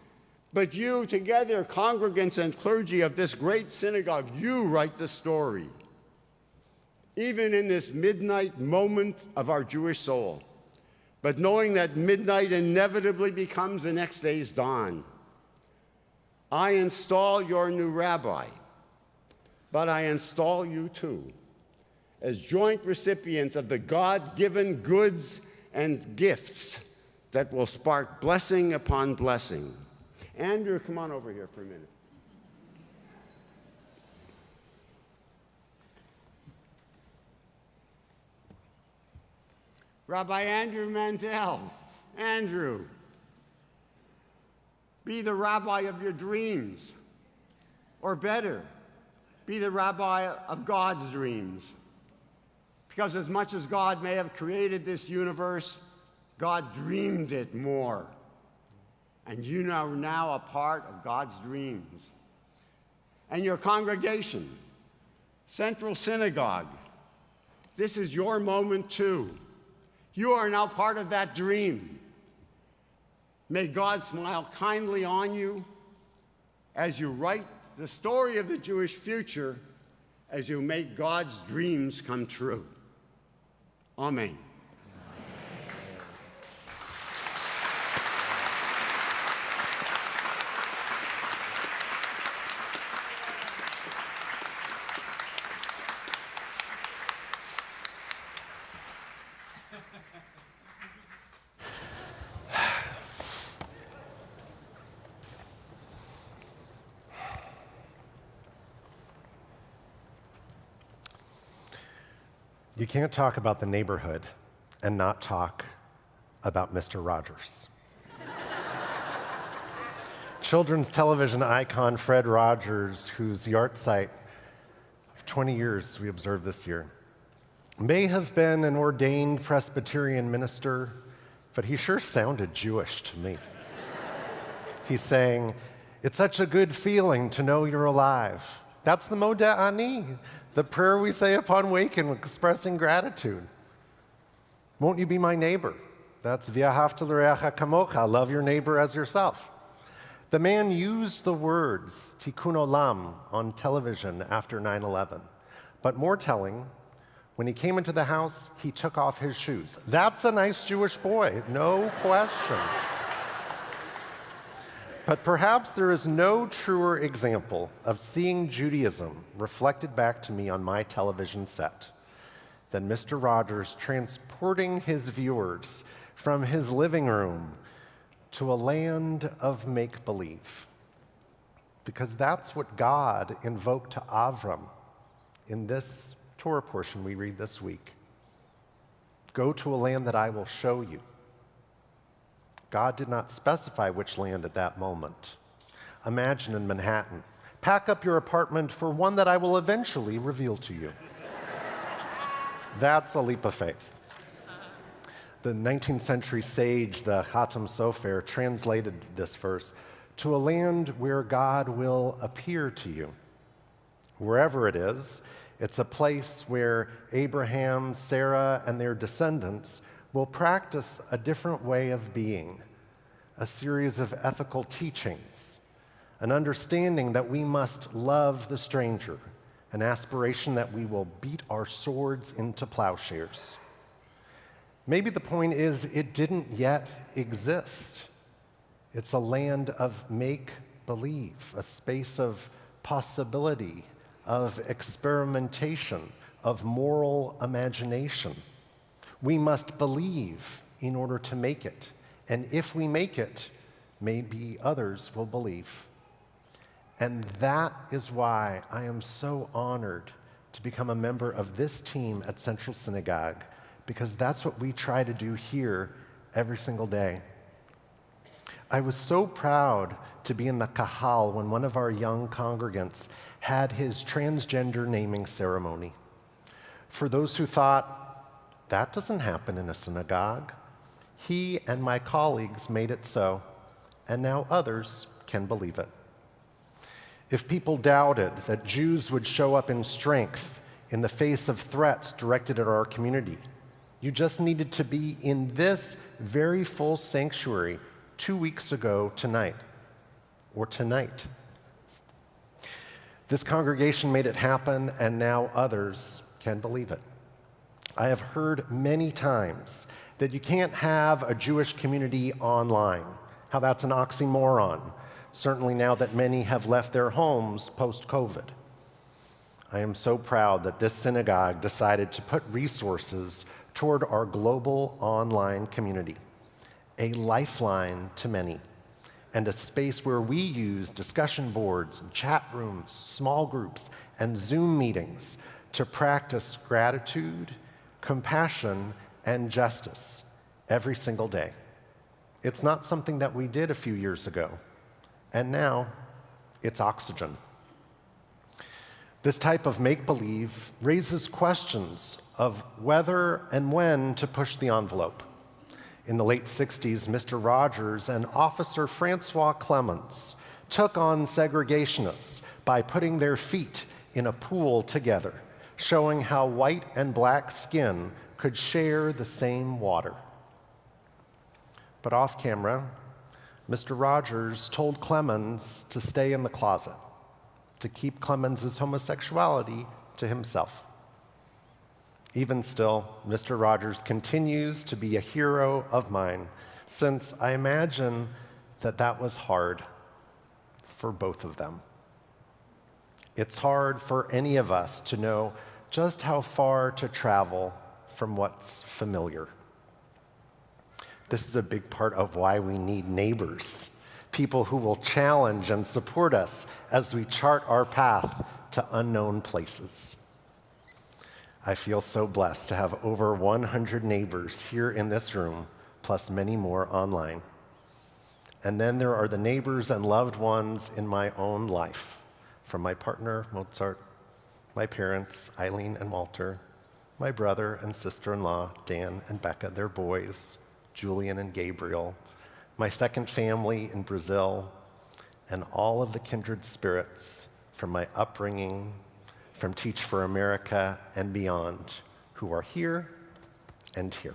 but you together, congregants and clergy of this great synagogue, you write the story. Even in this midnight moment of our Jewish soul. but knowing that midnight inevitably becomes the next day's dawn. I install your new rabbi, but I install you too, as joint recipients of the God-given goods and gifts that will spark blessing upon blessing. Andrew, come on over here for a minute. Rabbi Andrew Mandel. Andrew, be the rabbi of your dreams. Or better, be the rabbi of God's dreams. Because as much as God may have created this universe, God dreamed it more. And you are now a part of God's dreams. And your congregation, Central Synagogue, this is your moment too. You are now part of that dream. May God smile kindly on you as you write the story of the Jewish future, as you make God's dreams come true. Amen. You can't talk about the neighborhood and not talk about Mr. Rogers. Children's television icon Fred Rogers, whose yahrzeit of 20 years we observed this year, may have been an ordained Presbyterian minister, but he sure sounded Jewish to me. He's saying, "It's such a good feeling to know you're alive." That's the Modeh Ani, the prayer we say upon waking, expressing gratitude. Won't you be my neighbor? That's V'ahavta l'reacha kamocha, love your neighbor as yourself. The man used the words Tikkun Olam on television after 9/11. But more telling, when he came into the house, he took off his shoes. That's a nice Jewish boy, no question. But perhaps there is no truer example of seeing Judaism reflected back to me on my television set than Mr. Rogers transporting his viewers from his living room to a land of make-believe. Because that's what God invoked to Avram in this Torah portion we read this week. Go to a land that I will show you. God did not specify which land at that moment. Imagine in Manhattan, pack up your apartment for one that I will eventually reveal to you. That's a leap of faith. The 19th century sage, the Khatam Sofer, translated this verse to a land where God will appear to you. Wherever it is, it's a place where Abraham, Sarah, and their descendants will practice a different way of being, a series of ethical teachings, an understanding that we must love the stranger, an aspiration that we will beat our swords into plowshares. Maybe the point is it didn't yet exist. It's a land of make-believe, a space of possibility, of experimentation, of moral imagination. We must believe in order to make it. And if we make it, maybe others will believe. And that is why I am so honored to become a member of this team at Central Synagogue, because that's what we try to do here every single day. I was so proud to be in the kahal when one of our young congregants had his transgender naming ceremony. For those who thought, that doesn't happen in a synagogue, he and my colleagues made it so, and now others can believe it. If people doubted that Jews would show up in strength in the face of threats directed at our community, you just needed to be in this very full sanctuary 2 weeks ago tonight, or tonight. This congregation made it happen, and now others can believe it. I have heard many times that you can't have a Jewish community online, how that's an oxymoron, certainly now that many have left their homes post-COVID. I am so proud that this synagogue decided to put resources toward our global online community, a lifeline to many, and a space where we use discussion boards, chat rooms, small groups, and Zoom meetings to practice gratitude, compassion, and justice every single day. It's not something that we did a few years ago, and now it's oxygen. This type of make-believe raises questions of whether and when to push the envelope. In the late 60s, Mr. Rogers and Officer Francois Clemens took on segregationists by putting their feet in a pool together, showing how white and black skin could share the same water. But off camera, Mr. Rogers told Clemens to stay in the closet, to keep Clemens's homosexuality to himself. Even still, Mr. Rogers continues to be a hero of mine, since I imagine that that was hard for both of them. It's hard for any of us to know just how far to travel from what's familiar. This is a big part of why we need neighbors, people who will challenge and support us as we chart our path to unknown places. I feel so blessed to have over 100 neighbors here in this room, plus many more online. And then there are the neighbors and loved ones in my own life, from my partner, Mozart, my parents, Eileen and Walter, my brother and sister-in-law, Dan and Becca, their boys, Julian and Gabriel, my second family in Brazil, and all of the kindred spirits from my upbringing, from Teach for America and beyond, who are here and here.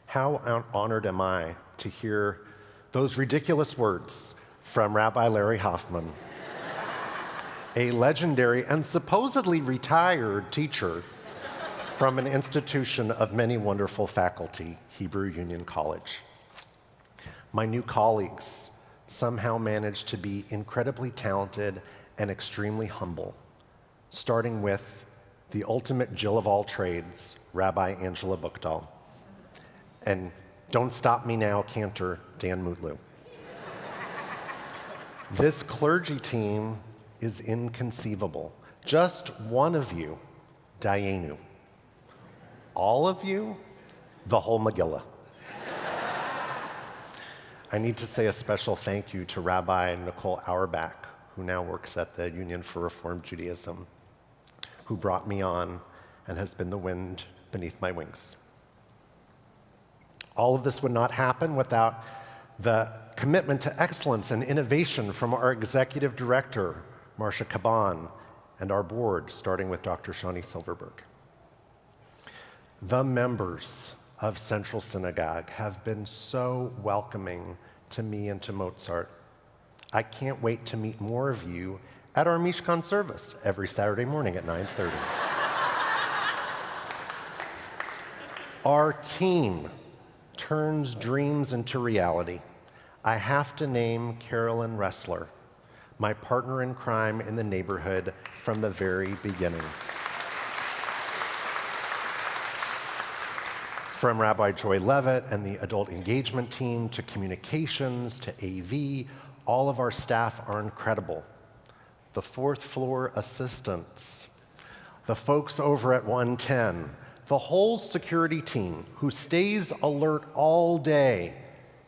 How honored am I to hear those ridiculous words from Rabbi Larry Hoffman, a legendary and supposedly retired teacher from an institution of many wonderful faculty, Hebrew Union College. My new colleagues somehow managed to be incredibly talented and extremely humble, starting with the ultimate Jill of all trades, Rabbi Angela Buchdahl. And don't stop me now, cantor Dan Mutlu. This clergy team is inconceivable. Just one of you, Dayenu. All of you, the whole Megillah. I need to say a special thank you to Rabbi Nicole Auerbach, who now works at the Union for Reform Judaism, who brought me on and has been the wind beneath my wings. All of this would not happen without the commitment to excellence and innovation from our executive director, Marcia Caban, and our board, starting with Dr. Shawnee Silverberg. The members of Central Synagogue have been so welcoming to me and to Mozart. I can't wait to meet more of you at our Mishkan service every Saturday morning at 9:30. Our team turns dreams into reality. I have to name Carolyn Ressler, my partner in crime in the neighborhood from the very beginning. From Rabbi Joy Levitt and the adult engagement team to communications to AV, all of our staff are incredible. The fourth floor assistants, the folks over at 110, the whole security team who stays alert all day,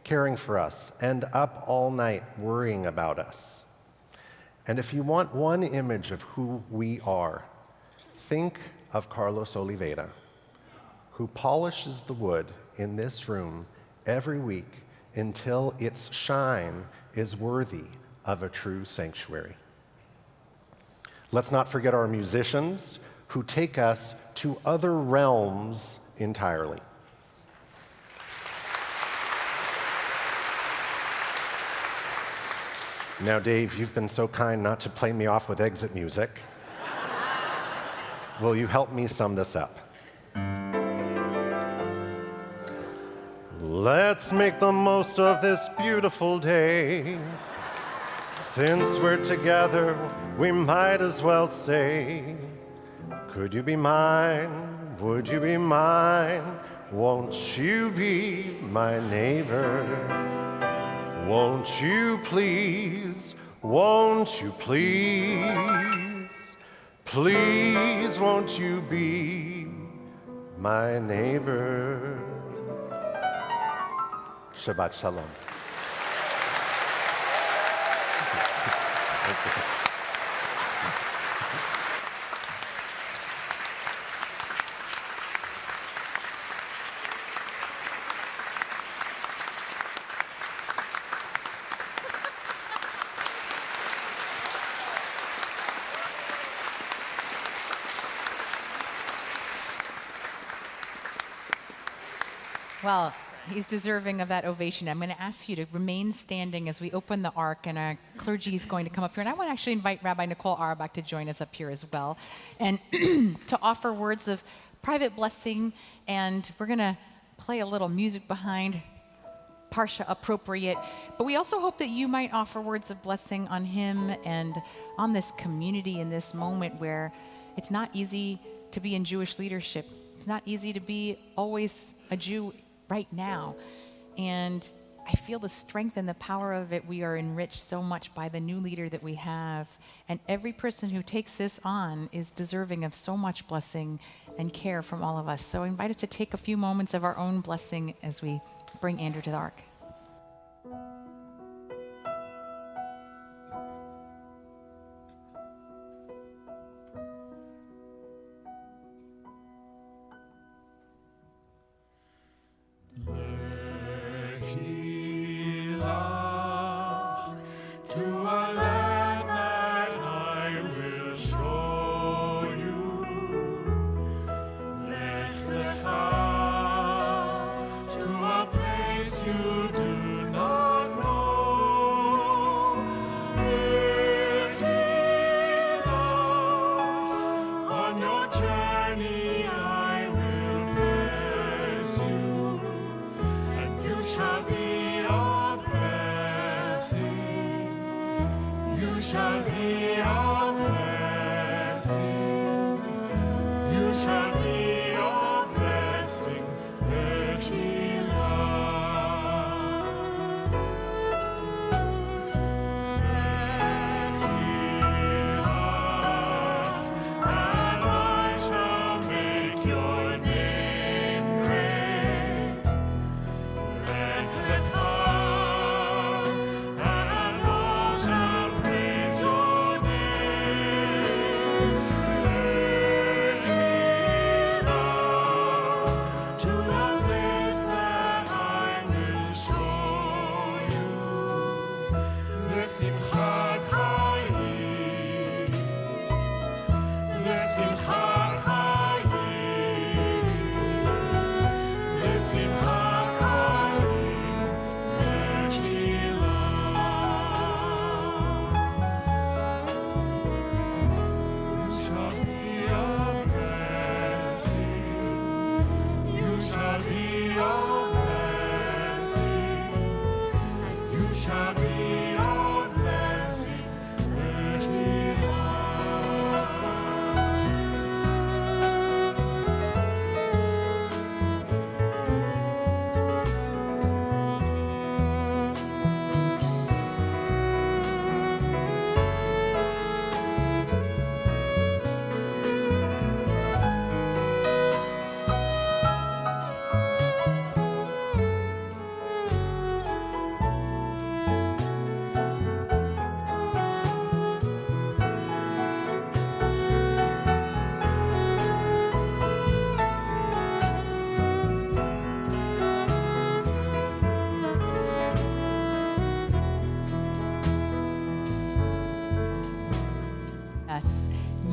caring for us, and up all night worrying about us. And if you want one image of who we are, think of Carlos Oliveira, who polishes the wood in this room every week until its shine is worthy of a true sanctuary. Let's not forget our musicians who take us to other realms entirely. Now, Dave, you've been so kind not to play me off with exit music. Will you help me sum this up? Let's make the most of this beautiful day. Since we're together, we might as well say, could you be mine? Would you be mine? Won't you be my neighbor? Won't you please? Won't you please? Please, won't you be my neighbor? Shabbat Shalom. Well, he's deserving of that ovation. I'm going to ask you to remain standing as we open the ark, and our clergy is going to come up here. And I want to actually invite Rabbi Nicole Auerbach to join us up here as well, and to offer words of private blessing. And we're going to play a little music behind, Parsha appropriate. But we also hope that you might offer words of blessing on him and on this community in this moment where it's not easy to be in Jewish leadership. It's not easy to be always a Jew right now. And I feel the strength and the power of it. We are enriched so much by the new leader that we have. And every person who takes this on is deserving of so much blessing and care from all of us. So I invite us to take a few moments of our own blessing as we bring Andrew to the ark.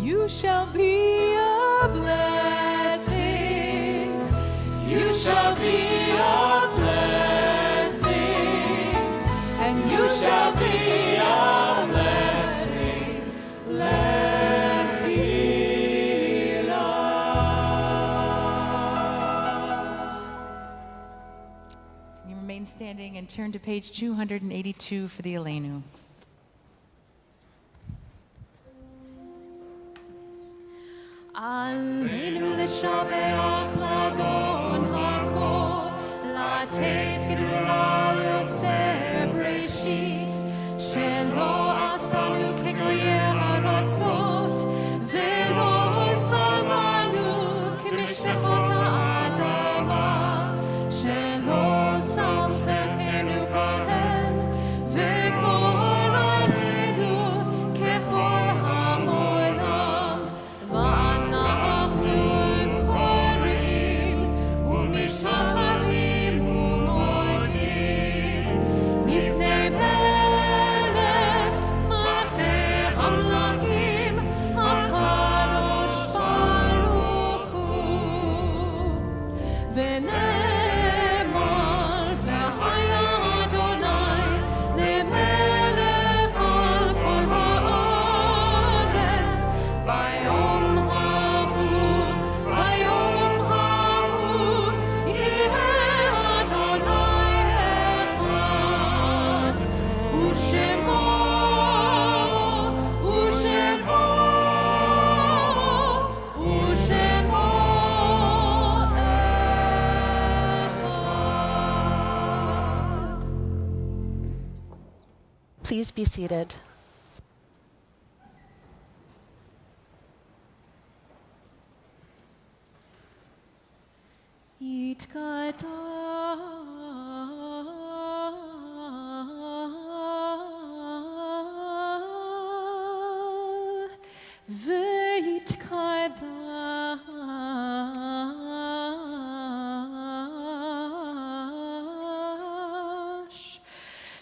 You shall be a blessing. You shall be a blessing. And you shall be a blessing. standing and turn to page 282 for the Aleinu. Aleinu l'shabeach l'Adon hakol, לתת גדולה ליוצר בראשית, שלא עשנו כגויי הארצות, ולא שמנו כמשפחות האדמה, שלא שם חלקנו כהם, וגורלנו ככל המונם, ואנחנו קוראים ומשתחווים ומודים לפני מלך מלכי המלכים הקדוש ברוך הוא. ונאמר והיה אדוני למלך על כל הארץ ביום ההוא יהיה אדוני אחד ושמו אחד. Please be seated. ויתקדש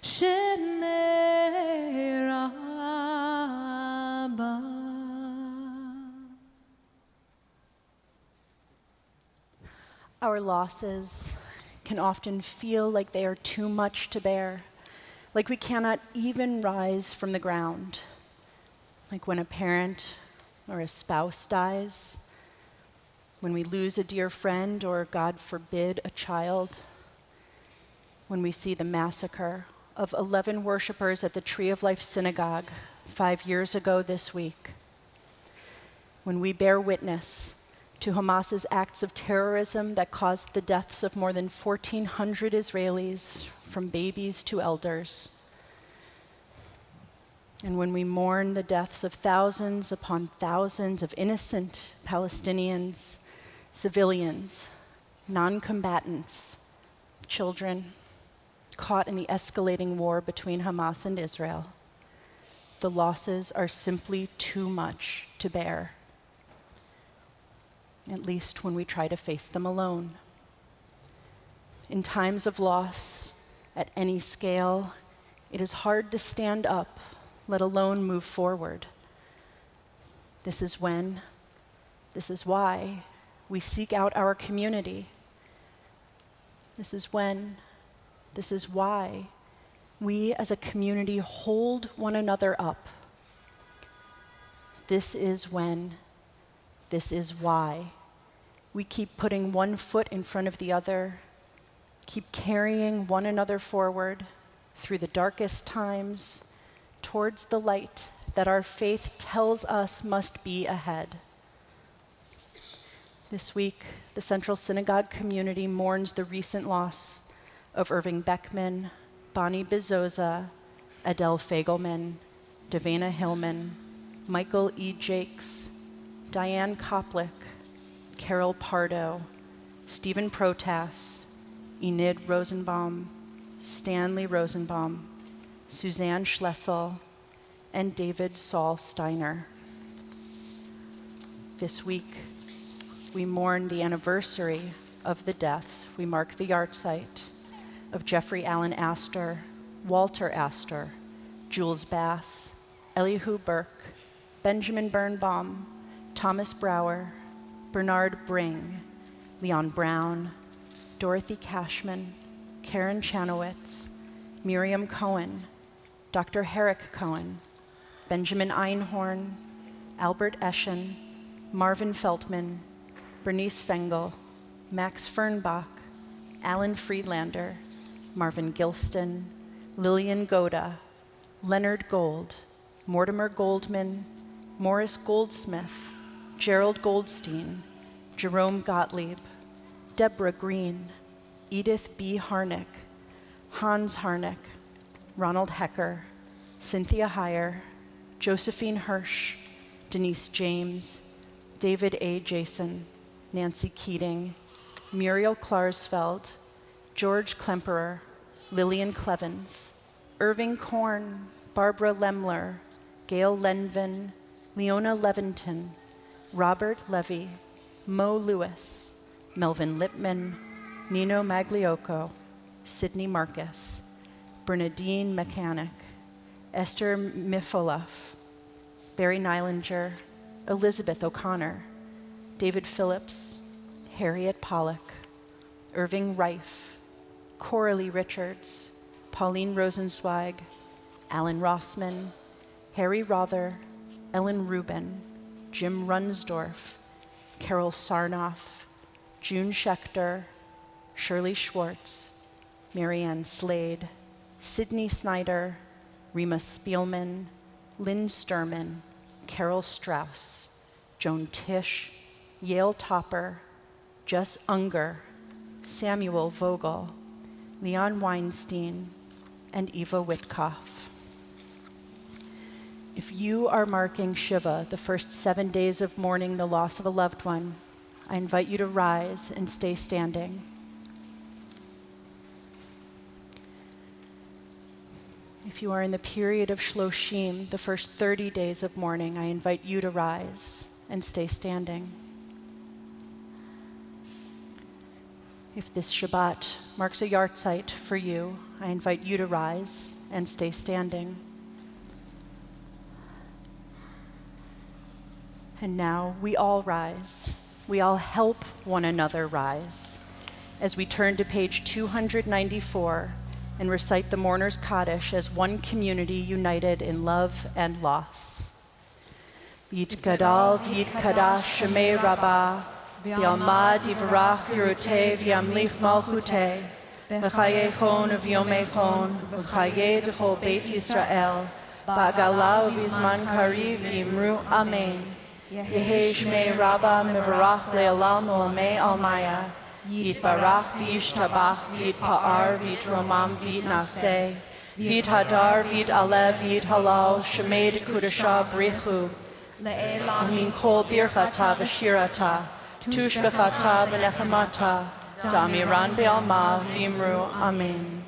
שמי רבה. Our losses can often feel like they are too much to bear, like we cannot even rise from the ground, like when a parent or a spouse dies, when we lose a dear friend or, God forbid, a child, when we see the massacre of 11 worshipers at the Tree of Life Synagogue 5 years ago this week, when we bear witness to Hamas's acts of terrorism that caused the deaths of more than 1,400 Israelis, from babies to elders, and when we mourn the deaths of thousands upon thousands of innocent Palestinians, civilians, non-combatants, children, caught in the escalating war between Hamas and Israel, the losses are simply too much to bear, at least when we try to face them alone. In times of loss, at any scale, it is hard to stand up, let alone move forward. This is when, this is why we seek out our community. This is when, this is why we as a community hold one another up. This is when, this is why we keep putting one foot in front of the other, keep carrying one another forward through the darkest times towards the light that our faith tells us must be ahead. This week, the Central Synagogue community mourns the recent loss of Irving Beckman, Bonnie Bezoza, Adele Fagelman, Davana Hillman, Michael E. Jakes, Diane Koplik, Carol Pardo, Stephen Protas, Enid Rosenbaum, Stanley Rosenbaum, Suzanne Schlessel, and David Saul Steiner. This week, we mourn the anniversary of the deaths. We mark the yahrzeit of Jeffrey Allen Astor, Walter Astor, Jules Bass, Elihu Burke, Benjamin Birnbaum, Thomas Brower, Bernard Bring, Leon Brown, Dorothy Cashman, Karen Chanowitz, Miriam Cohen, Dr. Herrick Cohen, Benjamin Einhorn, Albert Eschen, Marvin Feltman, Bernice Fengel, Max Fernbach, Alan Friedlander, Marvin Gilston, Lillian Goda, Leonard Gold, Mortimer Goldman, Morris Goldsmith, Gerald Goldstein, Jerome Gottlieb, Deborah Green, Edith B. Harnick, Hans Harnick, Ronald Hecker, Cynthia Heyer, Josephine Hirsch, Denise James, David A. Jason, Nancy Keating, Muriel Klarsfeld, George Klemperer, Lillian Clevens, Irving Korn, Barbara Lemler, Gail Lenvin, Leona Levinton, Robert Levy, Mo Lewis, Melvin Lipman, Nino Magliocco, Sidney Marcus, Bernadine Mechanic, Esther Mifoloff, Barry Nylanger, Elizabeth O'Connor, David Phillips, Harriet Pollock, Irving Reif, Coralie Richards, Pauline Rosenzweig, Alan Rossman, Harry Rother, Ellen Rubin, Jim Runsdorf, Carol Sarnoff, June Schechter, Shirley Schwartz, Marianne Slade, Sydney Snyder, Rima Spielman, Lynn Sturman, Carol Strauss, Joan Tisch, Yale Topper, Jess Unger, Samuel Vogel, Leon Weinstein, and Eva Witkoff. If you are marking Shiva, the first 7 days of mourning the loss of a loved one, I invite you to rise and stay standing. If you are in the period of Shloshim, the first 30 days of mourning, I invite you to rise and stay standing. If this Shabbat marks a yahrzeit for you, I invite you to rise and stay standing. And now we all rise. We all help one another rise as we turn to page 294 and recite the Mourner's Kaddish as one community united in love and loss. Yitkadal v'yitkadash shemei rabbah, v'yalmad yivarach yirutei v'yamlich malchutei, v'chayechon v'yomechon, v'chayeh d'chol Beit Yisrael, ba'gala v'zman kariv v'yimru amen. Yehei shmei rabbah mevarach le'olam olamei almaya, Yitbarach v'yishtabach v'yitpa'ar v'yitromam v'yitnaseh, v'yithadar v'yitalev v'yithalal shemei d'kudasha brichu, Amin kol birchata v'shirata, tushbechata v'nechemata, damiran be'alma v'yimru amen.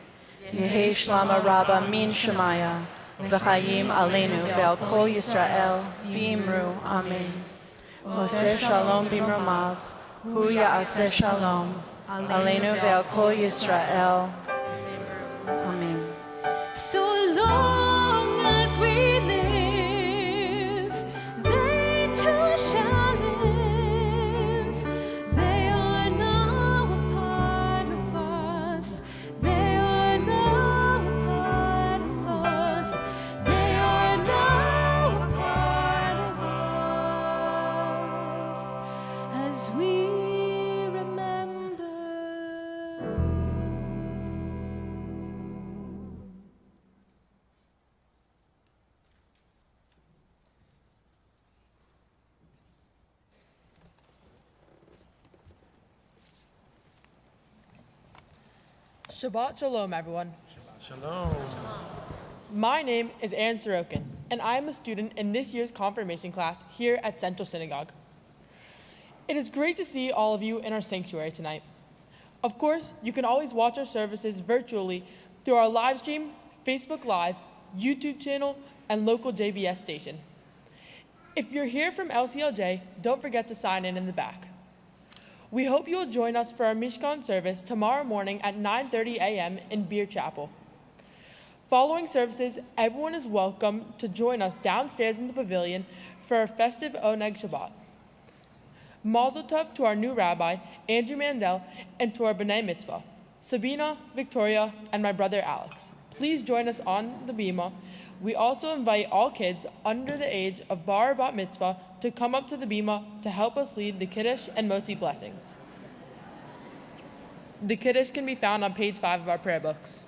Yehei shlama rabba min shemaya, v'chayim aleinu ve'al kol Yisrael v'yimru amen. Oseh shalom b'mromav, Hu ya'aseh shalom, aleinu ve'al kol Yisrael. Amen. So long as we live, they too shall live. They are now a part of us. They are now a part of us. They are now a part of us. As we remember. Shabbat Shalom, everyone. Shalom. My name is Aaron Sorokin, and I am a student in this year's confirmation class here at Central Synagogue. It is great to see all of you in our sanctuary tonight. Of course, you can always watch our services virtually through our live stream, Facebook Live, YouTube channel, and local JBS station. If you're here from LCLJ, don't forget to sign in the back. We hope you'll join us for our Mishkan service tomorrow morning at 9:30 a.m. in Beer Chapel. Following services, everyone is welcome to join us downstairs in the pavilion for our festive Oneg Shabbat. Mazel tov to our new rabbi, Andrew Mandel, and to our B'nai Mitzvah, Sabina, Victoria, and my brother Alex. Please join us on the bima. We also invite all kids under the age of bar or bat mitzvah to come up to the bima to help us lead the Kiddush and Motzi blessings. The Kiddush can be found on page 5 of our prayer books.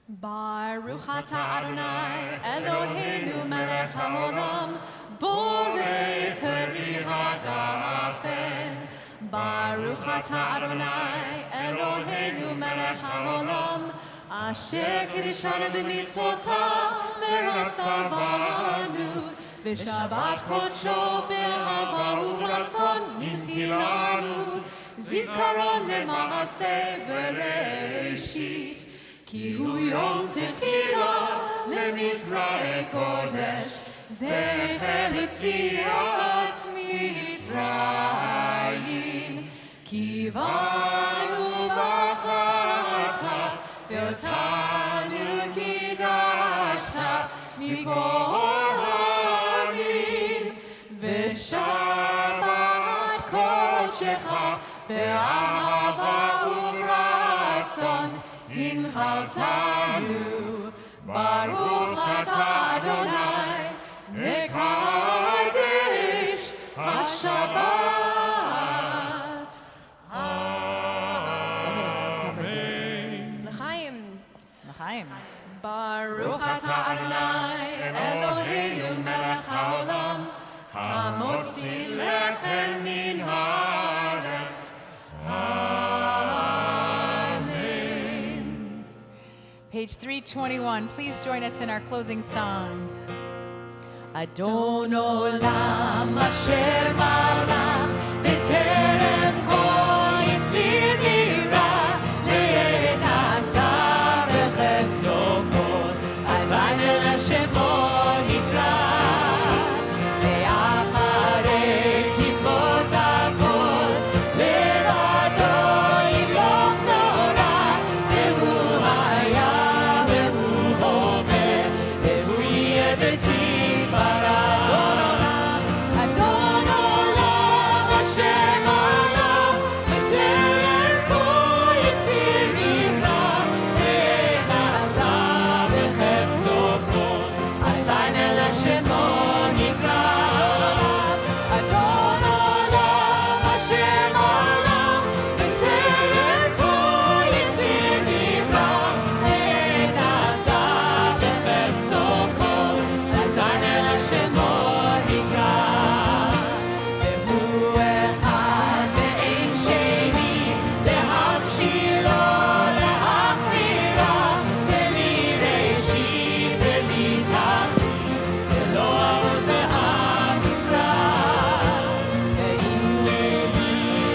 Baruch atah Adonai Eloheinu melech haolam borei peri hagafen. Baruch atah Adonai Eloheinu melech haolam asher kiddushanu b'mitzvotav v'ratzavanu v'shabbat kodsho b'ahava uvratzon hinchilanu zikaron lema'aseh v'reishit. Ki hu yom tefila lemikra kodesh zecher litziat Mitzrayim. Ki vanu v'acharta v'otanu kidashta mikol ha'amim v'shabbat kodshecha be'ahava uvratzon Hinchaltanu, Baruch atah Adonai, Mekadesh HaShabbat. Amen. L'chaim. L'chaim. Baruch atah Adonai, Eloheinu melech haolam, hamotzi lechem min haaretz. Page 321. Please join us in our closing song. Adon olam asher malach b'terem kol yitzir nivra le'ed asa b'chefso kol azan el shemo nikra ve'acharei kiflot hakol levado yimloch nora ve'hu haya ve'hu hove ve'hu yeh b'tifara. Adon olam asher malach b'terem kol yitzir nivra le'ed asa b'chefso kol azan el shemo nikra. Adon olam asher malach b'terem kol yitzir nivra le'ed asa b'chefso kol azan el shemo nikra. Ve'hu echad ve'ein sheni להכשירו להכבירה בלי ראשית בלי תכלית ולא עוז לעם ישראל. והנה לי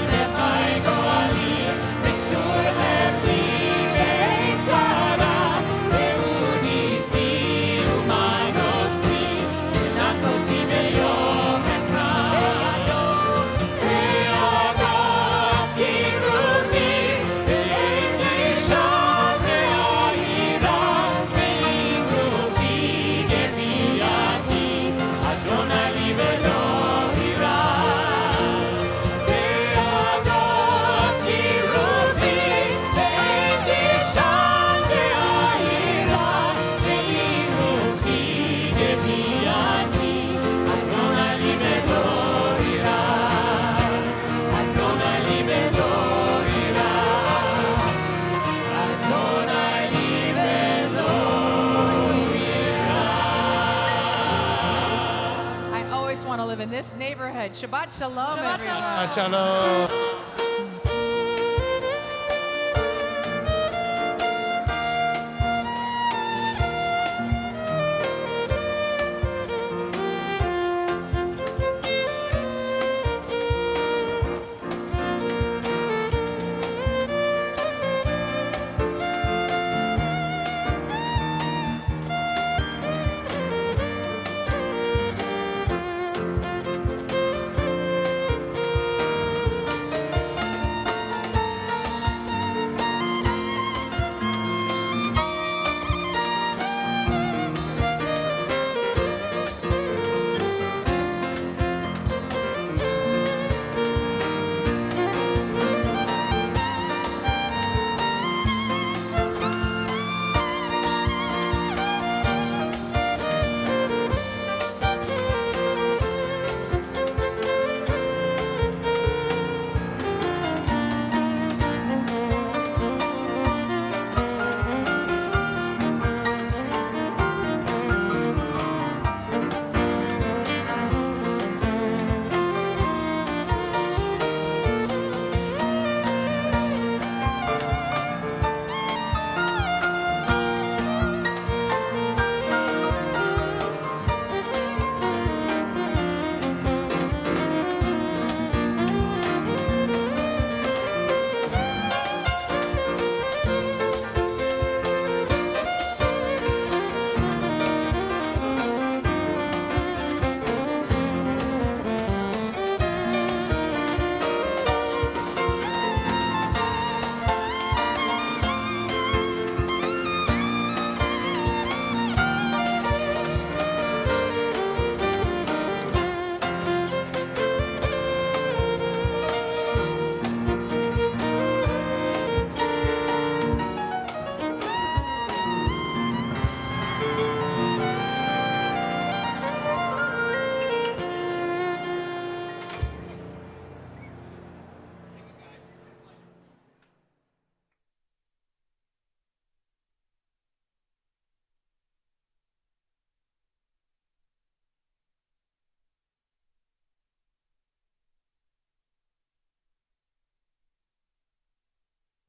בחי גואלי בצור חבלי בעת צרה והוא ניסי ומנוצרי ונקוסי ביום אקרא. בידו הפקירותי בעת אישה והעירה ואמרוכי גביעתי אדוני לי ולא יירא. בידו הפקירותי בעת אישה והעירה ואמרוכי גביעתי אדוני לי ולא יירא. Adonai li velo ira. Adonai li velo ira. I always want to live in this neighborhood. Shabbat shalom, everyone. Shalom.